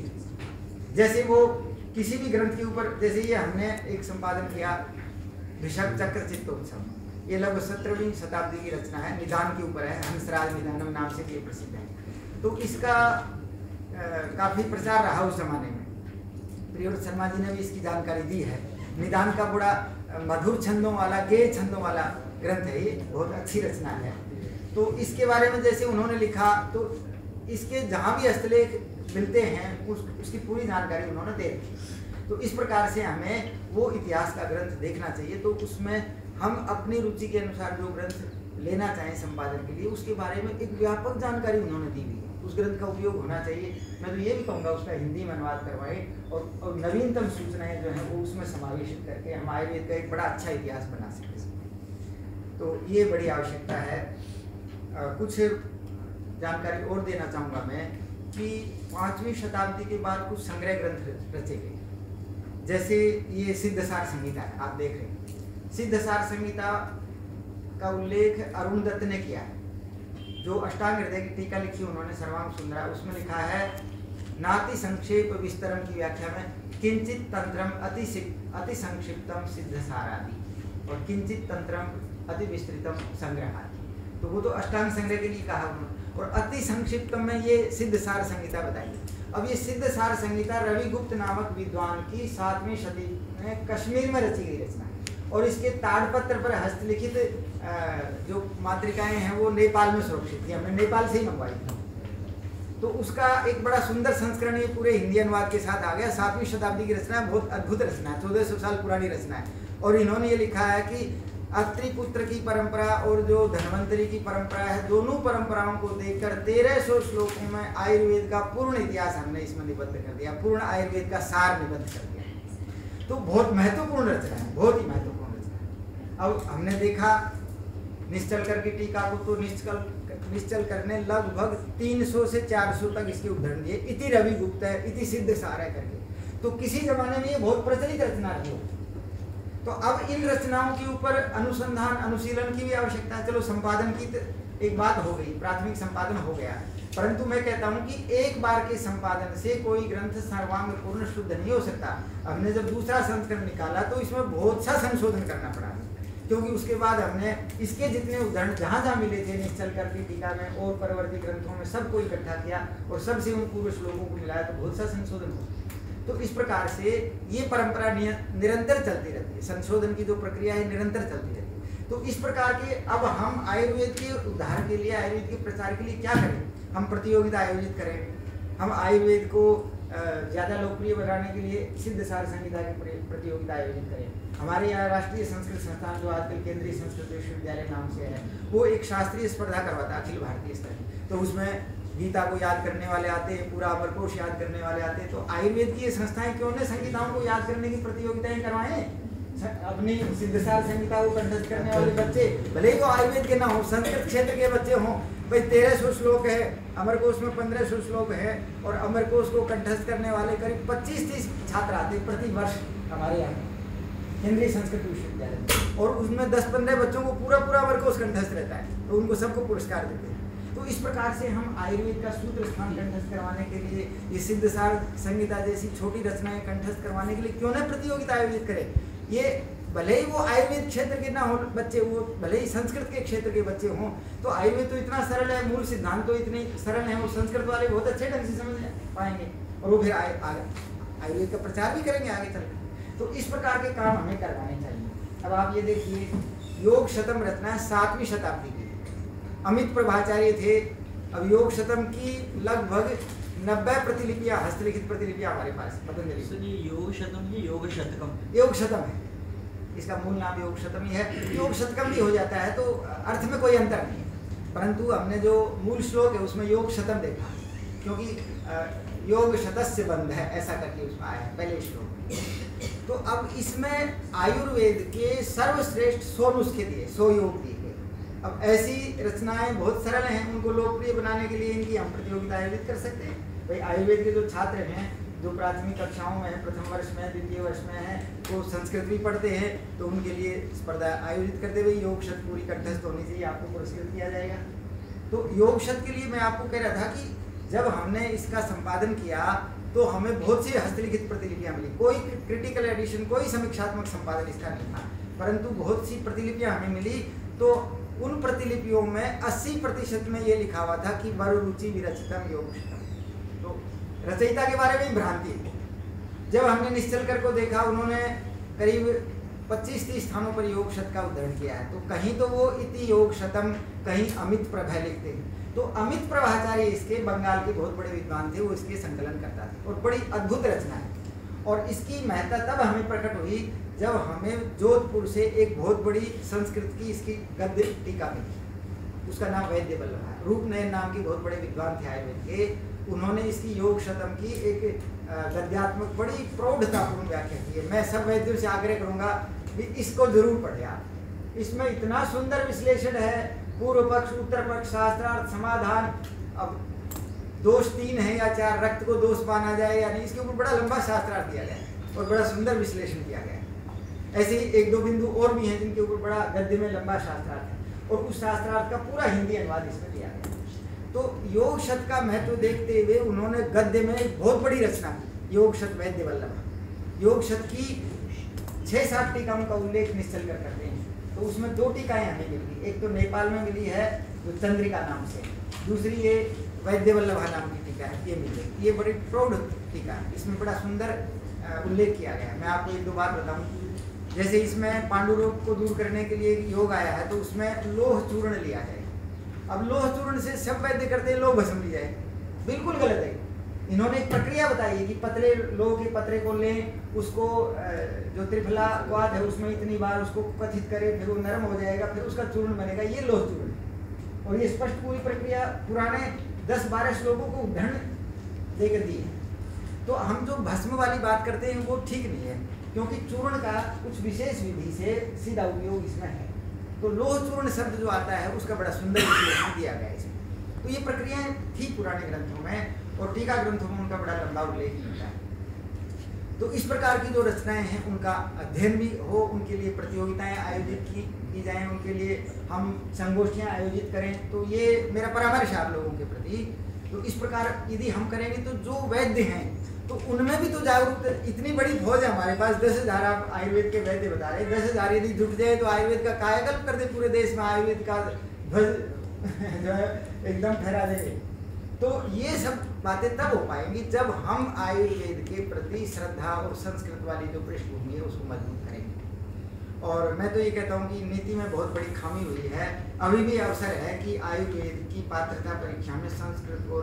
जैसे वो किसी भी ग्रंथ के ऊपर, जैसे ये हमने एक संपादन किया ऋषभ चक्र चित्तोत्सव, ये लगभग 17वीं शताब्दी की रचना है, निदान के ऊपर है, हंसराज निदानम नाम से ये प्रसिद्ध है। तो इसका काफ़ी प्रचार रहा उस जमाने में। प्रियव्रत शर्मा जी ने भी इसकी जानकारी दी है। निदान का बड़ा मधुर छंदों वाला, गेय छंदों वाला ग्रंथ है, ये बहुत अच्छी रचना है। तो इसके बारे में जैसे उन्होंने लिखा, तो इसके जहाँ भी हस्तलेख मिलते हैं उसकी पूरी जानकारी उन्होंने दे दी। तो इस प्रकार से हमें वो इतिहास का ग्रंथ देखना चाहिए। तो उसमें हम अपनी रुचि के अनुसार जो ग्रंथ लेना चाहें संपादन के लिए, उसके बारे में एक व्यापक जानकारी उन्होंने दी हुई है। उस ग्रंथ का उपयोग होना चाहिए। मैं तो ये भी कहूँगा उसका हिंदी में अनुवाद करवाएं और नवीनतम सूचनाएं जो हैं वो उसमें समावेशित करके हम आयुर्वेद का एक बड़ा अच्छा इतिहास बना सकें। तो ये बड़ी आवश्यकता है। कुछ जानकारी और देना चाहूँगा मैं कि 5वीं शताब्दी के बाद कुछ संग्रह ग्रंथ रचे गए। जैसे ये सिद्धसार संहिता है, आप देख रहे हैं। सिद्धसार संहिता का उल्लेख अरुण दत्त ने किया है, जो अष्टांग हृदय की टीका लिखी उन्होंने सर्वांग सुंदरा, उसमें लिखा है नाति संक्षेप विस्तरम की व्याख्या में किंचित तंत्रम अति संक्षिप्तम सिद्धसारादि और किंचित तंत्रम अति विस्तृतम संग्रहादि। तो वो तो अष्टांग संग्रह के लिए कहा उन्होंने, और अति संक्षिप्तम में ये सिद्धसार संहिता बताई। अब ये सिद्धसार संहिता रविगुप्त नामक विद्वान की 7वीं सदी में कश्मीर में रची गई रचना है, और इसके ताड़पत्र पर हस्तलिखित जो मातृकाएं हैं वो नेपाल में सुरक्षित थी, हमने नेपाल से ही मंगवाई थी। तो उसका एक बड़ा सुंदर संस्करण ये पूरे हिंदी अनुवाद के साथ आ गया। 7वीं शताब्दी की रचना है, बहुत अद्भुत रचना है, 1400 साल पुरानी रचना है। और इन्होंने ये लिखा है कि अत्रि पुत्र की परंपरा और जो धन्वंतरी की परंपरा है, दोनों परंपराओं को देखकर 1300 श्लोकों में आयुर्वेद का पूर्ण इतिहास हमने इसमें निबद्ध कर दिया, पूर्ण आयुर्वेद का सार निबद्ध कर दिया। तो बहुत महत्वपूर्ण रचना है, बहुत ही महत्वपूर्ण रचना है। अब हमने देखा निश्चलकर की टीका को, तो निश्चलकर ने लगभग 300 से 400 तक इसके उदाहरण दिए। इति रविगुप्त है, इति सिद्धसार है करके। तो किसी जमाने में ये बहुत प्रचलित रचना रही हो। तो अब इन रचनाओं के ऊपर अनुसंधान अनुशीलन की भी आवश्यकता है। चलो संपादन की एक बात हो गई, प्राथमिक संपादन हो गया, परंतु मैं कहता हूं कि एक बार के संपादन से कोई ग्रंथ सर्वांग पूर्ण शुद्ध नहीं हो सकता। हमने जब दूसरा संस्करण निकाला तो इसमें बहुत सा संशोधन करना पड़ा, क्योंकि उसके बाद हमने इसके जितने उदाहरण जहाँ जहाँ मिले थे निश्चलकर की टीका में और परवर्ती ग्रंथों में सबको इकट्ठा किया और सबसे उन पूर्व श्लोकों को मिलाया, तो बहुत सा संशोधन हो। तो इस प्रकार से ये परंपरा निरंतर चलती रहती है, संशोधन की जो प्रक्रिया है निरंतर चलती रहती है। तो इस प्रकार के अब हम आयुर्वेद के उद्धार के लिए, आयुर्वेद के प्रचार के लिए क्या करें? हम प्रतियोगिता आयोजित करें, हम आयुर्वेद को ज़्यादा लोकप्रिय बनाने के लिए सिद्धसार संहिता की प्रतियोगिता आयोजित करें। हमारे यहाँ राष्ट्रीय संस्कृत संस्थान, जो आजकल केंद्रीय संस्कृत विश्वविद्यालय नाम से है, वो एक शास्त्रीय स्पर्धा करवाता है अखिल भारतीय स्तर की। तो उसमें गीता को याद करने वाले आते हैं, पूरा अमरकोश याद करने वाले आते हैं। तो आयुर्वेद की ये संस्थाएं क्यों न संहिताओं को याद करने की प्रतियोगिताएं करवाएं? अपनी सिद्धसार संहिता को कंठस्थ करने वाले बच्चे, भले ही वो आयुर्वेद के ना हो, संस्कृत क्षेत्र के बच्चे हों, भाई 1300 श्लोक है, अमरकोश में 1500 श्लोक है, और अमरकोश को कंठस्थ करने वाले करीब 25-30 छात्र आते हैं प्रति वर्ष हमारे यहाँ केंद्रीय संस्कृत विश्वविद्यालय, और उसमें 10-15 बच्चों को पूरा अमरकोश कंठस्थ रहता है, तो उनको सबको पुरस्कार देते हैं। तो इस प्रकार से हम आयुर्वेद का सूत्र स्थान कंठस्थ करवाने के लिए, ये सिद्धसार संहिता जैसी छोटी रचनाएं कंठस्थ करवाने के लिए क्यों न प्रतियोगिता आयोजित करें? ये भले ही वो आयुर्वेद क्षेत्र के ना हो बच्चे, वो भले ही संस्कृत के क्षेत्र के बच्चे हों, तो आयुर्वेद तो इतना सरल है, मूल सिद्धांत तो इतने सरल है, वो संस्कृत वाले बहुत अच्छे ढंग से समझ पाएंगे और वो फिर आयुर्वेद का प्रचार भी करेंगे आगे चलकर। तो इस प्रकार के काम हमें करवाने चाहिए। अब आप ये देखिए, योग शतम रचना 7वीं शताब्दी की, अमित प्रभाचार्य थे। अब योग शतम की लगभग 90 प्रतिलिपियां, हस्तलिखित प्रतिलिपियां हमारे पास पतंजलि। योग शतम है, योग शतकम? योग शतम है, इसका मूल नाम योग शतम ही है। योग शतकम भी हो जाता है, तो अर्थ में कोई अंतर नहीं है, परंतु हमने जो मूल श्लोक है उसमें योग शतम देखा, क्योंकि योग शतस्य बंध है ऐसा करके उसमें आया है पहले श्लोक। तो अब इसमें आयुर्वेद के सर्वश्रेष्ठ 100 नुस्खे दिए, 100 योग दिए गए। अब ऐसी रचनाएं बहुत सरल हैं, उनको लोकप्रिय बनाने के लिए इनकी हम प्रतियोगिता आयोजित कर सकते हैं। भाई आयुर्वेद के जो छात्र हैं, जो प्राथमिक कक्षाओं में है, प्रथम वर्ष में, द्वितीय वर्ष में है, वो संस्कृत भी पढ़ते हैं, तो उनके लिए स्पर्धा आयोजित करते हुए योग शत पूरी कंठस्थ होनी चाहिए, आपको पुरस्कृत किया जाएगा। तो योग शत के लिए मैं आपको कह रहा था कि जब हमने इसका संपादन किया तो हमें बहुत सी हस्तलिखित प्रतिलिपियां मिली। कोई क्रिटिकल एडिशन, कोई समीक्षात्मक संपादन इसका नहीं था, परंतु बहुत सी प्रतिलिपियां हमें मिली। तो उन प्रतिलिपियों में 80% में ये लिखा हुआ था कि वर रुचि विरचितम योग शतम। तो रचयिता के बारे में ही भ्रांति है। जब हमने निश्चलकर को देखा, उन्होंने करीब 25-30 स्थानों पर योग शत का उद्धरण किया है। तो कहीं तो वो इति योग शतम, कहीं अमित प्रभा लिखते हैं। तो अमित प्रभाचार्य इसके बंगाल के बहुत बड़े विद्वान थे, वो इसके संकलन करता था और बड़ी अद्भुत रचना है। और इसकी महत्ता तब हमें प्रकट हुई जब हमें जोधपुर से एक बहुत बड़ी संस्कृत की इसकी गद्य टीका मिली। उसका नाम वैद्य वल्लभ है। रूपनयन नाम के बहुत बड़े विद्वान थे आयुर्वेद के, उन्होंने इसकी योग शतम की एक गद्यात्मक बड़ी प्रौढ़तापूर्ण व्याख्या की है। मैं सब वैद्यों से आग्रह करूंगा कि इसको जरूर पढ़े आप। इसमें इतना सुंदर विश्लेषण है, पूर्व पक्ष, उत्तर पक्ष, शास्त्रार्थ, समाधान। अब दोष 3 है या 4, रक्त को दोष माना जाए या नहीं, इसके ऊपर बड़ा लंबा शास्त्रार्थ दिया गया है और बड़ा सुंदर विश्लेषण किया गया है। ऐसे ही 1-2 बिंदु और भी हैं जिनके ऊपर बड़ा गद्य में लंबा शास्त्रार्थ है और उस शास्त्रार्थ का पूरा हिंदी अनुवाद इसमें दिया गया है। तो योग शत का महत्व देखते हुए उन्होंने गद्य में एक बहुत बड़ी रचना की, योग शत वैद्य वल्लभ। योग शत की 6-7 टीकाओं का उल्लेख निश्चलकर करते हैं। तो उसमें 2 टीकाएं हमें मिली, एक तो नेपाल में मिली है जो चंद्रिका नाम से, दूसरी ये वैद्य वल्लभा नाम की टीका है, ये मिली। ये बड़ी प्रौढ़ टीका है, इसमें बड़ा सुंदर उल्लेख किया गया है। मैं आपको 1-2 बात बताऊं। जैसे इसमें पांडु रोग को दूर करने के लिए योग आया है, तो उसमें लोह चूर्ण लिया जाए। अब लोह चूर्ण से सब वैद्य करते हैं लोह भस्म ली जाए, बिल्कुल गलत है। इन्होंने एक प्रक्रिया बताई है कि पतले लोह के पतरे को लें, उसको जो त्रिफला वाद है उसमें इतनी बार उसको कथित करें, फिर वो नरम हो जाएगा, फिर उसका चूर्ण बनेगा, ये लोह चूर्ण है। और ये स्पष्ट पूरी प्रक्रिया पुराने 10-12 श्लोकों को उदाहरण देकर दी है। तो हम जो भस्म वाली बात करते हैं वो ठीक नहीं है, क्योंकि चूर्ण का कुछ विशेष विधि से सीधा उपयोग इसमें है। तो लोह चूर्ण शब्द जो आता है उसका बड़ा सुंदर विश्लेषण दिया गया है इसमें। तो ये प्रक्रियाएं थी पुराने ग्रंथों में और टीका ग्रंथों में उनका बड़ा लंबा उल्लेख मिलता है। तो इस प्रकार की जो रचनाएं हैं उनका अध्ययन भी हो, उनके लिए प्रतियोगिताएं आयोजित की जाएं, उनके लिए हम संगोष्ठियां आयोजित करें। तो ये मेरा परामर्श है आप लोगों के प्रति। तो इस प्रकार यदि हम करेंगे तो जो वैद्य हैं तो उनमें भी तो जागरूक, इतनी बड़ी फौज है हमारे पास, 10,000 आप आयुर्वेद के वैद्य बता रहे, 10,000 यदि जुट जाए तो आयुर्वेद का कायाकल्प कर दे, पूरे देश में आयुर्वेद का ध्वज जो है एकदम फहरा देंगे। तो ये सब बातें तब हो पाएंगी जब हम आयुर्वेद के प्रति श्रद्धा और संस्कृत वाली जो पृष्ठभूमि है उसको मजबूत करेंगे। और मैं तो ये कहता हूँ कि नीति में बहुत बड़ी खामी हुई है। अभी भी अवसर है कि आयुर्वेद की पात्रता परीक्षा में संस्कृत और